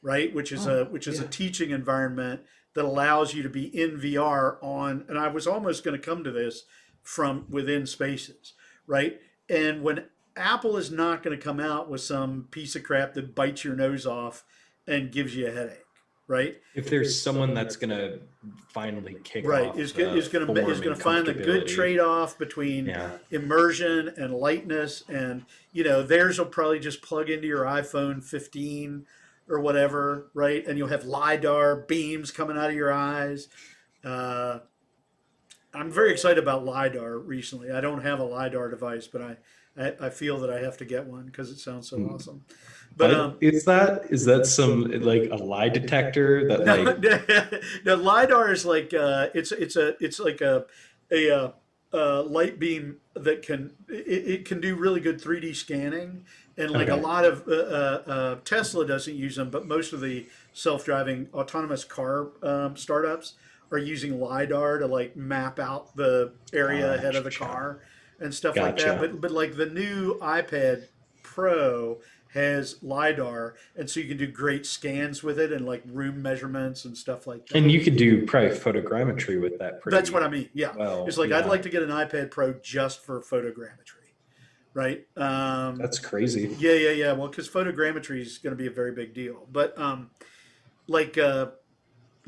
right? Which is a teaching environment that allows you to be in VR on. And I was almost going to come to this from within Spaces, right? And when Apple is not going to come out with some piece of crap that bites your nose off and gives you a headache, right? If there's someone that's gonna finally kick Right, off is the going form to and find the good comfortability. trade-off between Yeah. immersion and lightness, and theirs will probably just plug into your iPhone 15 or whatever, right? And you'll have lidar beams coming out of your eyes, I'm very excited about LiDAR recently. I don't have a LiDAR device, but I feel that I have to get one because it sounds so awesome. But Is that some like a lie detector that no, like no, LiDAR is like it's like a light beam that it can do really good 3D scanning, and like a okay, lot of Tesla doesn't use them, but most of the self-driving autonomous car startups are using LiDAR to like map out the area ahead of the gotcha, car and stuff like that. gotcha. But like the new iPad Pro has LiDAR, and so you can do great scans with it and like room measurements and stuff like And that. you could do probably photogrammetry with that That's what pretty I mean. Yeah. It's well. like I'd Yeah, like to get an iPad Pro just for photogrammetry, right? that's crazy. Yeah. Well, because photogrammetry is going to be a very big deal. But like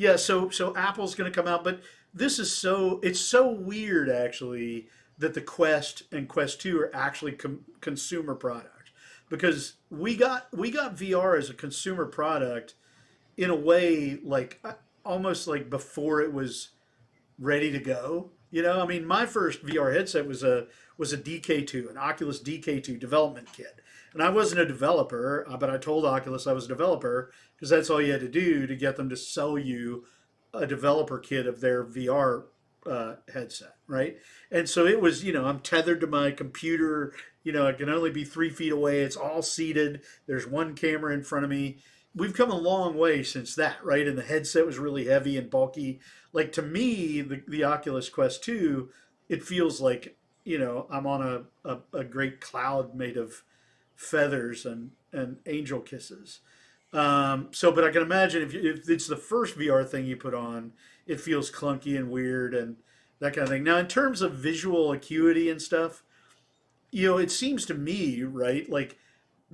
yeah, so Apple's going to come out, but this is it's so weird actually that the Quest and Quest 2 are actually consumer products, because we got VR as a consumer product in a way like almost like before it was ready to go. You know, I mean, my first VR headset was a DK2, an Oculus DK2 development kit, and I wasn't a developer, but I told Oculus I was a developer because that's all you had to do to get them to sell you a developer kit of their VR headset, right? And so it was, I'm tethered to my computer. I can only be 3 feet away. It's all seated. There's one camera in front of me. We've come a long way since that, right? And the headset was really heavy and bulky. Like to me, the Oculus Quest 2, it feels like, I'm on a great cloud made of feathers and angel kisses. But I can imagine if it's the first VR thing you put on, it feels clunky and weird and that kind of thing. Now, in terms of visual acuity and stuff, it seems to me, right? Like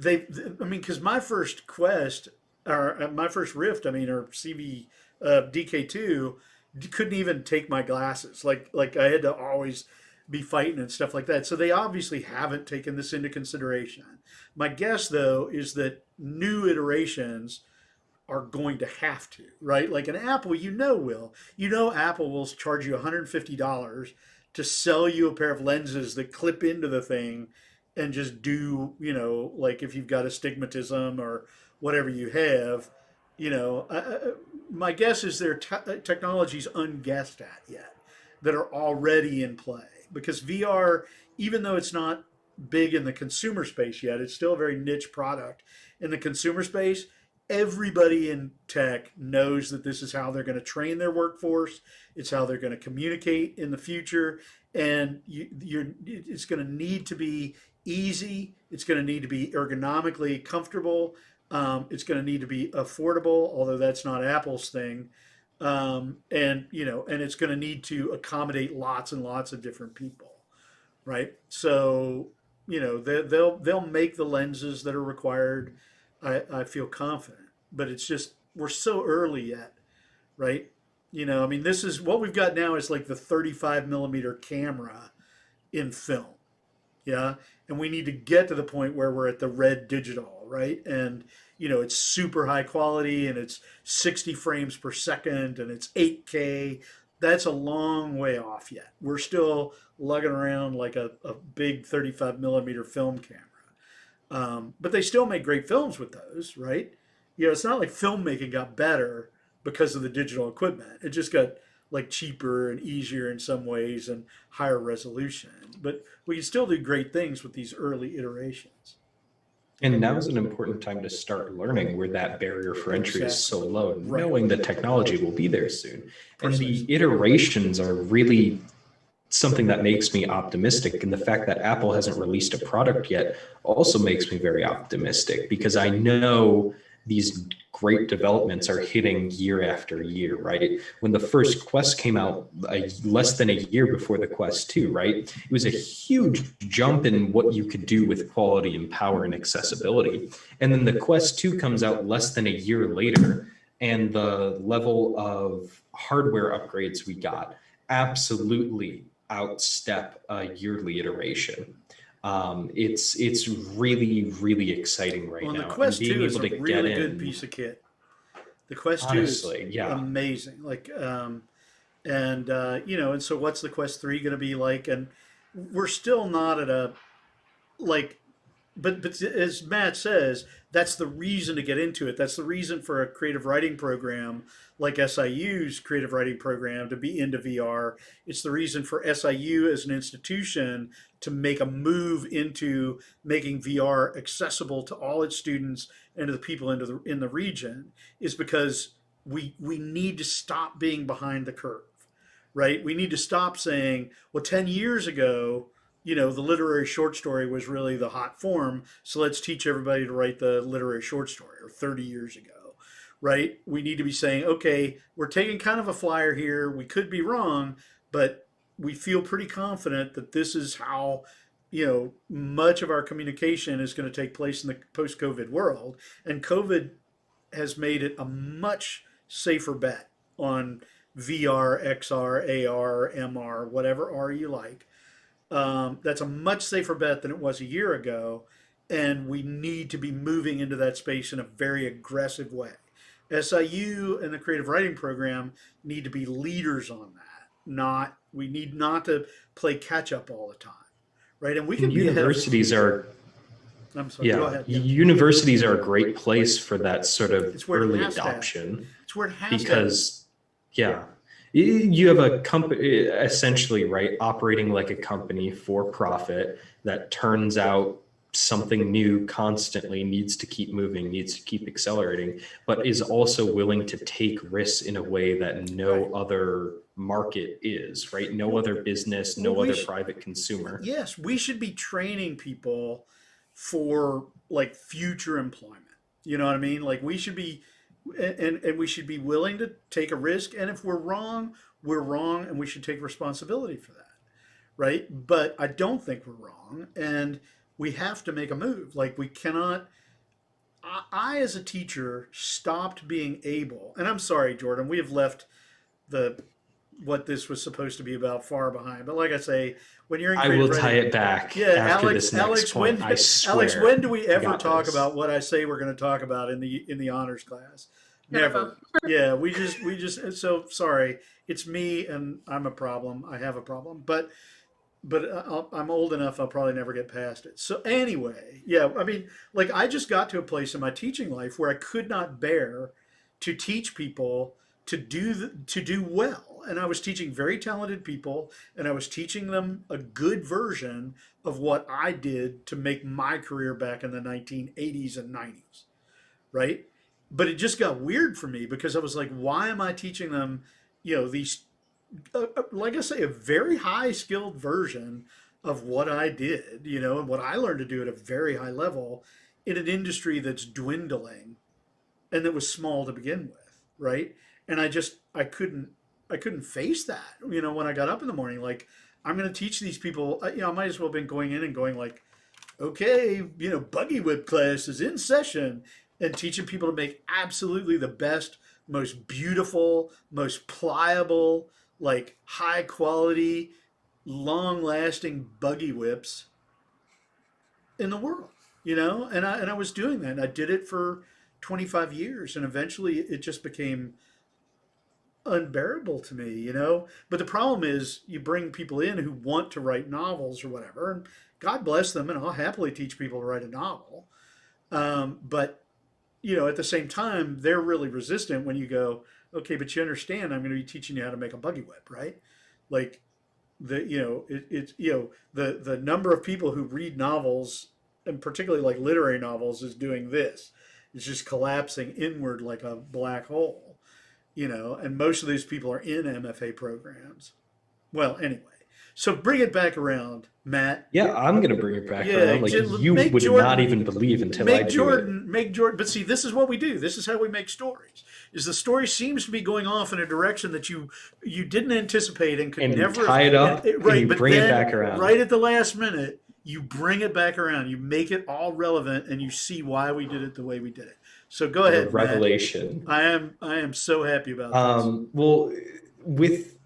I mean, because my first Quest or my first Rift, I mean, or CV DK2 couldn't even take my glasses. Like I had to always be fighting and stuff like that. So they obviously haven't taken this into consideration. My guess, though, is that new iterations are going to have to, right? Like an Apple, Apple will charge you $150 to sell you a pair of lenses that clip into the thing and just do, like if you've got astigmatism or whatever you have, my guess is their technology's unguessed at yet that are already in play, because VR, even though it's not big in the consumer space yet, it's still a very niche product in the consumer space. Everybody in tech knows that this is how they're going to train their workforce. It's how they're going to communicate in the future, and it's going to need to be easy. It's going to need to be ergonomically comfortable. It's going to need to be affordable, although that's not Apple's thing. And it's going to need to accommodate lots and lots of different people, right? So they'll make the lenses that are required. I feel confident, but it's just we're so early yet, right? I mean, this is what we've got now is like the 35 millimeter camera in film, yeah, and we need to get to the point where we're at the red digital, right? And it's super high quality and it's 60 frames per second and it's 8K. That's a long way off yet. We're still lugging around like a big 35 millimeter film camera. But they still make great films with those, right? It's not like filmmaking got better because of the digital equipment. It just got like cheaper and easier in some ways and higher resolution. But we can still do great things with these early iterations. And now is an important time to start learning where that barrier for entry is so Exactly. low, and Right. knowing that technology will be there soon. And the Precisely. iterations are really something that makes me optimistic. And the fact that Apple hasn't released a product yet also makes me very optimistic, because I know these great developments are hitting year after year, right? When the first Quest came out less than a year before the Quest 2, right? It was a huge jump in what you could do with quality and power and accessibility. And then the Quest 2 comes out less than a year later, and the level of hardware upgrades we got absolutely outstep a yearly iteration. It's really, really exciting right Well, and the now. And Quest being 2 is able a to get really good in, piece of kit. The Quest 2 is honestly, yeah. amazing. Like, And and so what's the Quest 3 going to be like? And we're still not at a like but as Matt says, that's the reason to get into it. That's the reason for a creative writing program like SIU's creative writing program to be into VR. It's the reason for SIU as an institution to make a move into making VR accessible to all its students and to the people in the region is because we need to stop being behind the curve, right? We need to stop saying, well, 10 years ago, the literary short story was really the hot form. So let's teach everybody to write the literary short story, or 30 years ago, right? We need to be saying, okay, we're taking kind of a flyer here. We could be wrong, but we feel pretty confident that this is how, much of our communication is going to take place in the post COVID world. And COVID has made it a much safer bet on VR, XR, AR, MR, whatever R you like. That's a much safer bet than it was a year ago, and we need to be moving into that space in a very aggressive way. SIU and the creative writing program need to be leaders on that. We need not to play catch up all the time, right? And we can And be universities are, I'm sorry. Go ahead. Yeah. universities are a great place for that sort of It's where it early has to happen. adoption It's where it has because, you have a company essentially, right, operating like a company for profit that turns out something new constantly, needs to keep moving, needs to keep accelerating, but is also willing to take risks in a way that no other market is, right? No other business, no other private consumer. Yes, we should be training people for like future employment. You know what I mean? Like we should be, and we should be willing to take a risk. And if we're wrong, and we should take responsibility for that, right? But I don't think we're wrong, and we have to make a move. Like we cannot. I as a teacher stopped being able, and I'm sorry, Jordan, we have left the what this was supposed to be about far behind. But like I say, when you're in I will creative tie writing, it back yeah, after Alex, this next Alex, point. when, I swear. Alex, when do we I ever got talk this. about what I say we're going to talk about in the honors class? Never. Yeah, we just so sorry. It's me, and I'm a problem. I have a problem, but I'm old enough. I'll probably never get past it. So anyway, yeah, I mean, like I just got to a place in my teaching life where I could not bear to teach people to do well, and I was teaching very talented people, and I was teaching them a good version of what I did to make my career back in the 1980s and 90s, right? But it just got weird for me because I was like, why am I teaching them, these like I say, a very high skilled version of what I did, and what I learned to do at a very high level in an industry that's dwindling and that was small to begin with, right? And I couldn't face that, when I got up in the morning, like I'm going to teach these people, I might as well have been going in and going like, okay, buggy whip class is in session, and teaching people to make absolutely the best, most beautiful, most pliable, like high quality, long lasting buggy whips in the world, and I was doing that, and I did it for 25 years, and eventually it just became unbearable to me, But the problem is, you bring people in who want to write novels or whatever, and God bless them, and I'll happily teach people to write a novel. But at the same time, they're really resistant when you go, okay, but you understand, I'm going to be teaching you how to make a buggy whip, right? Like the number of people who read novels, and particularly like literary novels, is doing this. It's just collapsing inward like a black hole, and most of these people are in MFA programs. Well, anyway, so bring it back around, Matt. Yeah, I'm going to bring it back Yeah, around. Like you make would Jordan- not even believe until I do it. Make Jordan. But see, this is what we do. This is how we make stories. Is the story seems to be going off in a direction that you didn't anticipate and could And you never tie it up, and you but bring it then, back around. right at the last minute. You bring it back around. You make it all relevant, and you see why we did it the way we did it. So go ahead, Matt. Revelation. I am so happy about this. Well, with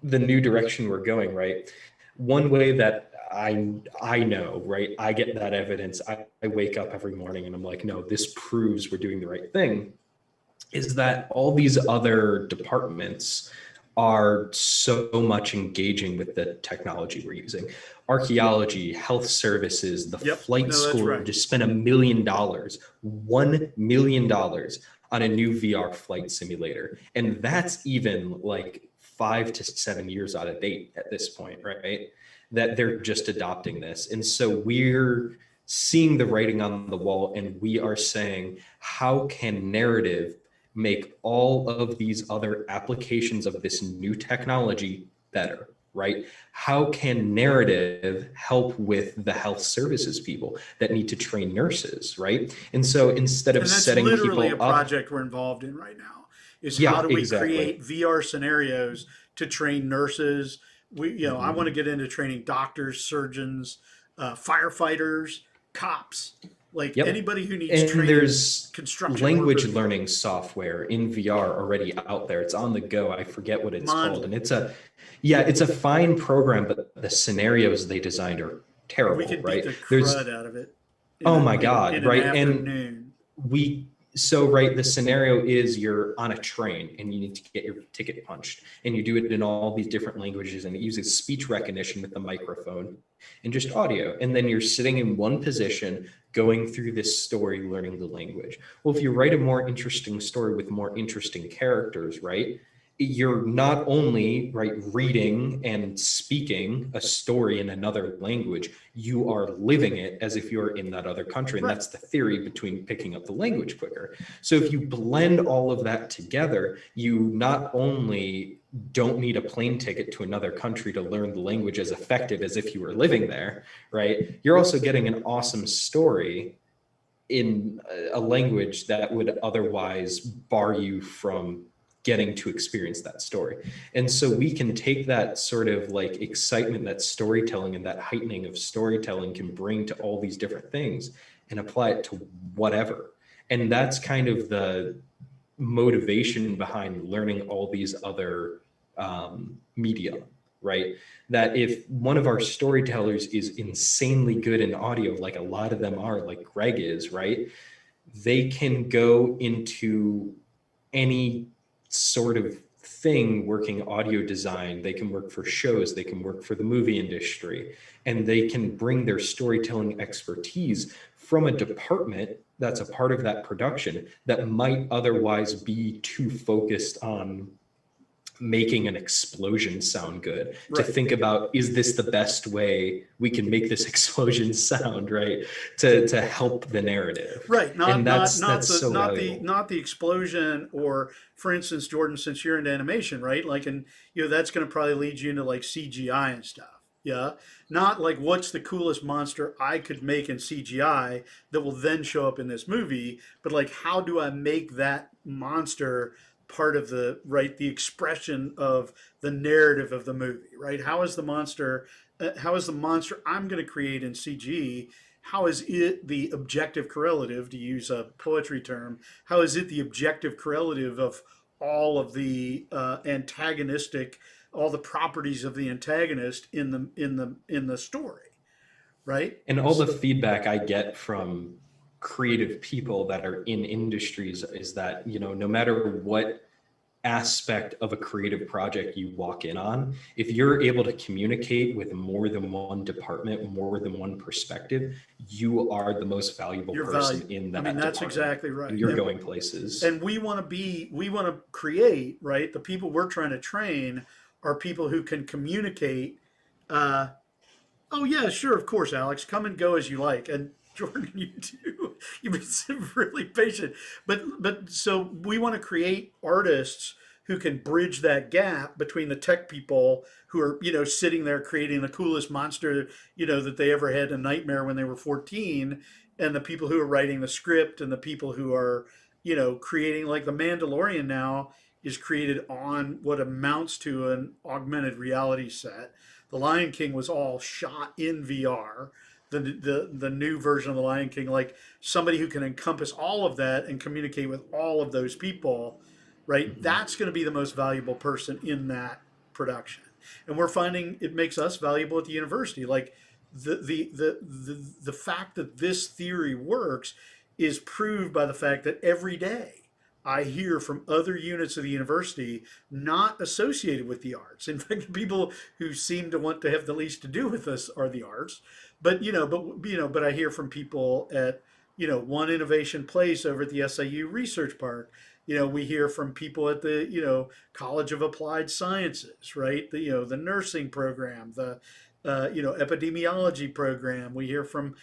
the new direction we're going, right? One way that I know, right? I get that evidence. I wake up every morning and I'm like, no, this proves we're doing the right thing. Is that all these other departments are so much engaging with the technology we're using. Archaeology, health services, the Yep. flight No, that's school right. just spent $1 million, $1 million on a new VR flight simulator. And that's even like 5 to 7 years out of date at this point, right? That they're just adopting this. And so we're seeing the writing on the wall, and we are saying, how can narrative make all of these other applications of this new technology better, right? How can narrative help with the health services people that need to train nurses, right? And so instead of And that's setting literally a people up, project we're involved in right now. Is how yeah, do we exactly. create VR scenarios to train nurses? I want to get into training doctors, surgeons, firefighters, cops, like Yep. anybody who needs And training, there's construction language workers, learning software in VR already out there. It's on the go. I forget what it's called. And Mondly. it's a fine program, but the scenarios they designed are We terrible, could beat right? the crud There's, out of it oh my in God, an right? And afternoon. right, the scenario is you're on a train and you need to get your ticket punched, and you do it in all these different languages, and it uses speech recognition with the microphone and just audio, and then you're sitting in one position going through this story, learning the language. Well, if you write a more interesting story with more interesting characters, right, you're not only right reading and speaking a story in another language, you are living it as if you're in that other country. And Right. that's the theory between picking up the language quicker. So if you blend all of that together, you not only don't need a plane ticket to another country to learn the language as effective as if you were living there, right? You're also getting an awesome story in a language that would otherwise bar you from getting to experience that story. And so we can take that sort of like excitement that storytelling and that heightening of storytelling can bring to all these different things and apply it to whatever. And that's kind of the motivation behind learning all these other media, right? That if one of our storytellers is insanely good in audio, like a lot of them are, like Greg is, right? They can go into any sort of thing working audio design. They can work for shows, they can work for the movie industry, and they can bring their storytelling expertise from a department that's a part of that production that might otherwise be too focused on making an explosion sound good, to Right. think about, is this the best way we can make this explosion sound, right, to help the narrative. Right, And that's so valuable. not the explosion, or for instance, Jordan, since you're into animation, right? Like, and that's going to probably lead you into like CGI and stuff. Yeah, not like what's the coolest monster I could make in CGI that will then show up in this movie, but like how do I make that monster part of the expression of the narrative of the movie, right? How is the monster I'm going to create in CG, how is it the objective correlative, to use a poetry term, how is it the objective correlative of all of the antagonistic, all the properties of the antagonist in the story, right? And all the feedback I get from creative people that are in industries is that, no matter what aspect of a creative project you walk in on, if you're able to communicate with more than one department, more than one perspective, you are the most valuable You're person valuable. in that That's department. exactly right. And you're going places. And we want to create, right? The people we're trying to train are people who can communicate. Uh, oh yeah, sure, of course, Alex, come and go as you like. And Jordan, you too. You've been really patient. But so we want to create artists who can bridge that gap between the tech people who are, sitting there creating the coolest monster, that they ever had a nightmare when they were 14, and the people who are writing the script, and the people who are, creating, like the Mandalorian now is created on what amounts to an augmented reality set. The Lion King was all shot in VR. The new version of the Lion King, like somebody who can encompass all of that and communicate with all of those people, right? That's going to be the most valuable person in that production. And we're finding it makes us valuable at the university. Like the fact that this theory works is proved by the fact that every day I hear from other units of the university not associated with the arts. In fact, the people who seem to want to have the least to do with us are the arts. But I hear from people at One Innovation Place over at the SIU Research Park. We hear from people at the College of Applied Sciences, right? The nursing program, the epidemiology program. We hear from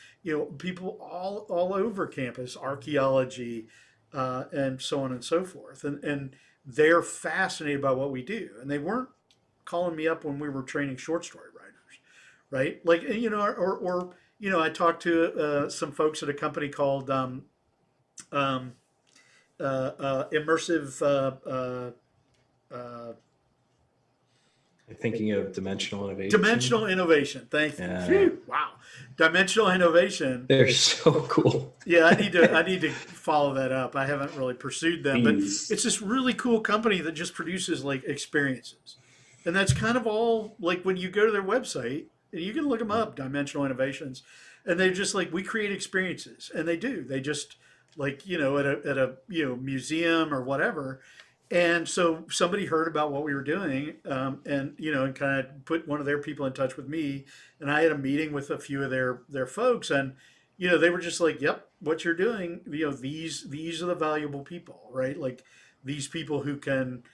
people all over campus, archaeology, and so on and so forth. And they're fascinated by what we do. And they weren't calling me up when we were training short story writers, right? Like I talked to some folks at a company called um, Immersive. Thinking of dimensional innovation. Dimensional innovation. Thank you. Yeah. Phew, wow. Dimensional innovation. They're so cool. Yeah, I need to follow that up. I haven't really pursued them, but Please. it's this really cool company that just produces like experiences. And that's kind of all like when you go to their website and you can look them up, Dimensional Innovations, and they're just like we create experiences, and they do. They just like at a museum or whatever. And so somebody heard about what we were doing, and kind of put one of their people in touch with me, and I had a meeting with a few of their folks, and they were just like, "Yep, what you're doing, these are the valuable people, right? Like these people who can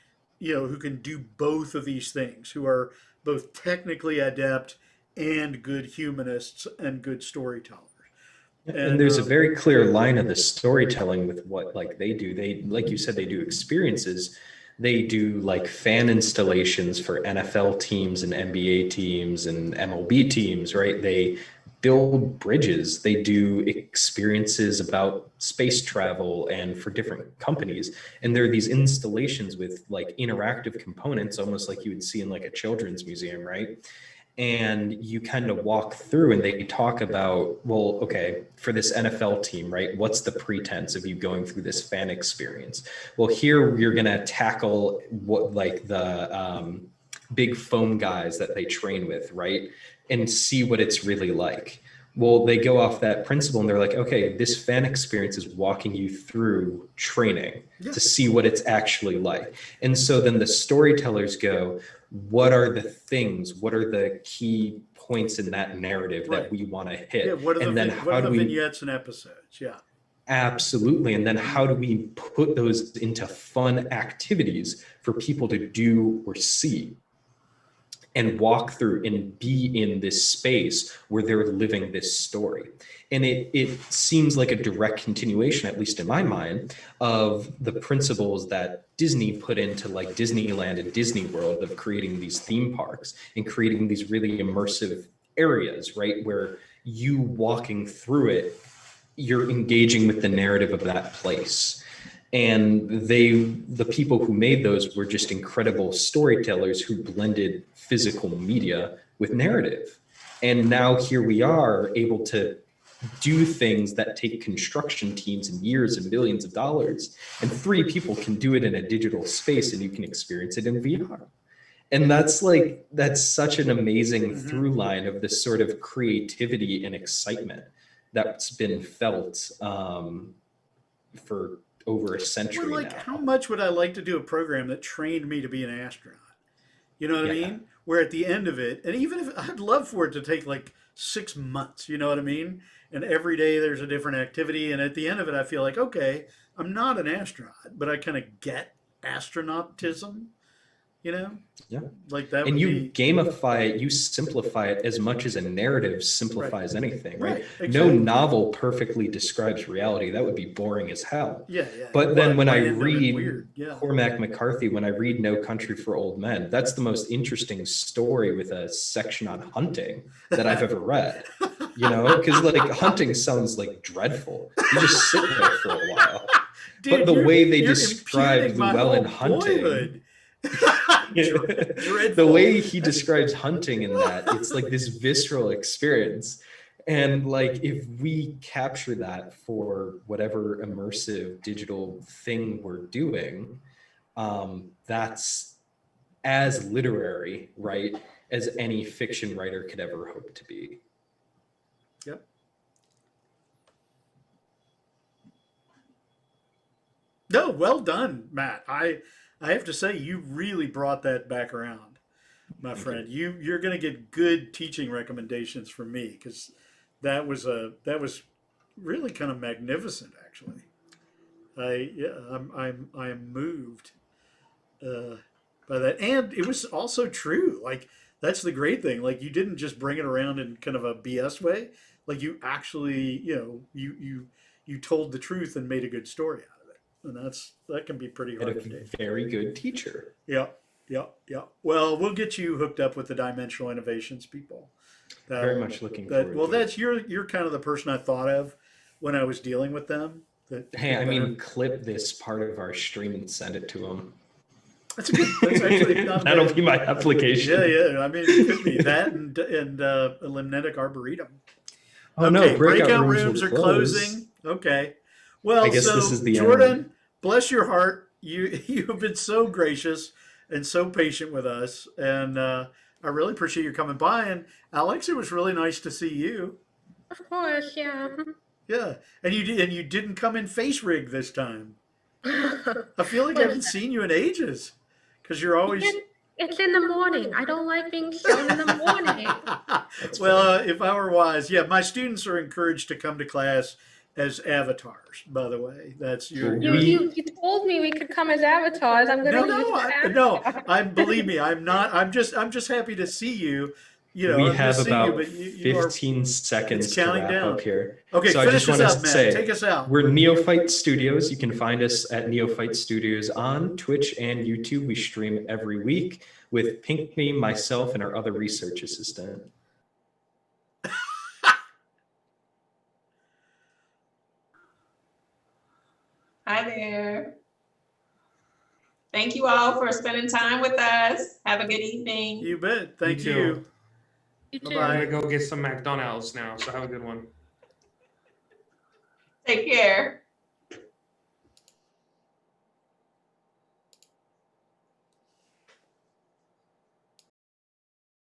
do both of these things, who are both technically adept and good humanists and good storytellers." And there's a very clear line of the storytelling with what like they do. They, like you said, they do experiences. They do like fan installations for NFL teams and NBA teams and MLB teams, right? They build bridges. They do experiences about space travel and for different companies. And there are these installations with like interactive components, almost like you would see in like a children's museum, right? And you kind of walk through and they talk about, well, okay, for this NFL team, right? What's the pretense of you going through this fan experience? Well, here you're going to tackle what like the big foam guys that they train with, right? And see what it's really like. Well, they go off that principle and they're like, okay, this fan experience is walking you through training to see what it's actually like. And so then the storytellers go, what are the things, what are the key points in that narrative that we want to hit? Yeah, what are the vignettes and episodes? Yeah. Absolutely. And then how do we put those into fun activities for people to do or see and walk through and be in this space where they're living this story? And it seems like a direct continuation, at least in my mind, of the principles that Disney put into like Disneyland and Disney World of creating these theme parks and creating these really immersive areas, right? Where you walking through it, you're engaging with the narrative of that place. And the people who made those were just incredible storytellers who blended physical media with narrative. And now here we are able to do things that take construction teams and years and millions of dollars, and 3 people can do it in a digital space and you can experience it in VR. And that's such an amazing through line of this sort of creativity and excitement that's been felt for over a century Well, like now. how much would I like to do a program that trained me to be an astronaut? You know what I mean? Where at the end of it, and even if I'd love for it to take like 6 months, you know what I mean? And every day there's a different activity. And at the end of it, I feel like, okay, I'm not an astronaut, but I kind of get astronautism, Yeah. like that. And would you be, gamify it, you simplify it as much as a narrative simplifies anything, right? Right, No exactly. novel perfectly describes reality. That would be boring as hell. Yeah. But then when I Bland and read weird. Yeah. Cormac McCarthy, when I read No Country for Old Men, that's the most interesting story with a section on hunting that I've ever read. Because like hunting sounds like dreadful. You just sit there for a while. Dude, But the way they you're describe impugning my Llewellyn whole hunting, boyhood. the Dreadful. way he describes hunting in that, it's like this visceral experience. And like if we capture that for whatever immersive digital thing we're doing, that's as literary, right, as any fiction writer could ever hope to be. Yep. No, well done, Matt. I have to say you really brought that back around, my Thank friend. You're going to get good teaching recommendations from me because that was really kind of magnificent, actually. I am moved uh, by that, and it was also true. Like that's the great thing. Like you didn't just bring it around in kind of a BS way. Like you actually, you told the truth and made a good story out of it, and that can be pretty And hard a to do. very good teacher. Yeah, yeah, yeah. Well, we'll get you hooked up with the Dimensional Innovations people. Very much looking forward Well, to it. that's you're kind of the person I thought of when I was dealing with them. Hey, I mean, clip this part of our stream and send it to them. That's a good. That's actually not a That'll bad- be my application. Yeah. I mean, it could be that and a limnetic arboretum. Oh Okay, no, breakout rooms will are close. closing. Okay. Well, I guess so this is the Jordan, end. bless your heart. You've been so gracious and so patient with us, and I really appreciate you coming by. And Alex, it was really nice to see you. Of course, yeah. Yeah, and you didn't come in face rig this time. I feel like I haven't seen you in ages because you're always. It's in the morning. I don't like being shown in the morning. Well, if I were wise, yeah, my students are encouraged to come to class as avatars. By the way, that's your. You told me we could come as avatars. I'm gonna use the No. avatar. I believe me. I'm not. I'm just happy to see you. You know, We I'm have just seeing about you, but you are. 15 seconds It's to counting wrap down. up here. Okay, So I finish just us want up, to Matt. say, Take us out. we're Neophyte Studios. You can find us at Neophyte Studios on Twitch and YouTube. We stream every week with Pinckney, myself, and our other research assistant. Hi there. Thank you all for spending time with us. Have a good evening. You bet. Thank You you. too. You too. Bye-bye. I'm gonna go get some McDonald's now, so have a good one. Take care.